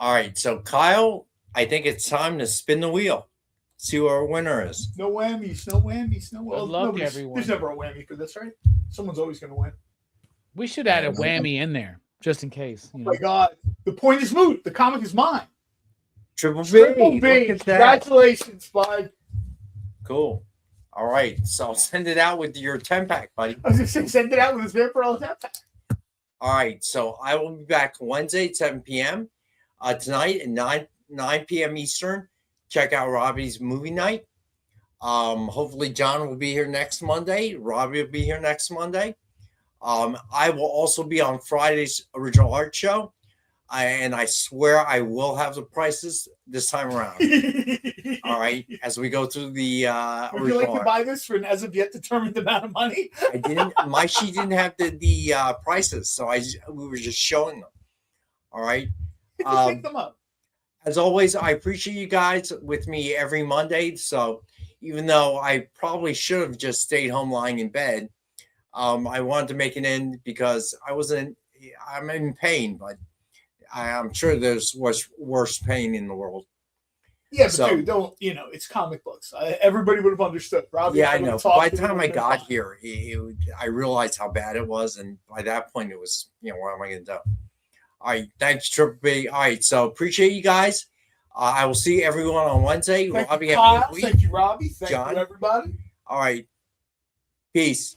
All right. So, Kyle, I think it's time to spin the wheel. See who our winner is. No whammies, no whammies, no. Good luck, everyone. There's never a whammy for this, right? Someone's always going to win. We should add a whammy in there just in case. Oh my God. The point is moot. The comic is mine. Triple B. Triple B. Look at that. Congratulations, bud. Cool. All right. So I'll send it out with your 10-pack, buddy. I was going to say, send it out with his Vampire tap. All right. So I will be back Wednesday at 7 p.m. Tonight at 9 p.m. Eastern. Check out Robbie's movie night. Hopefully John will be here next Monday. Robbie will be here next Monday. I will also be on Friday's original art show. And I swear I will have the prices this time around. All right. As we go through the Would you original like to art. buy this for an as of yet determined amount of money? I didn't. My sheet didn't have the prices, so we were just showing them. All right. Just pick them up. As always, I appreciate you guys with me every Monday. So even though I probably should have just stayed home lying in bed, I wanted to make an end because I'm in pain, but I'm sure there's worse pain in the world. Yeah, but dude, don't, it's comic books. Everybody would have understood. Robbie, Yeah, I know. By the time I would have got been here, I realized how bad it was. And by that point, it was, what am I going to do? All right. Thanks, Triple B. All right. So appreciate you guys. I will see everyone on Wednesday. Thank Robbie, you, have a Kyle. good week. Thank you, Robbie. Thank John. you, everybody. All right. Peace.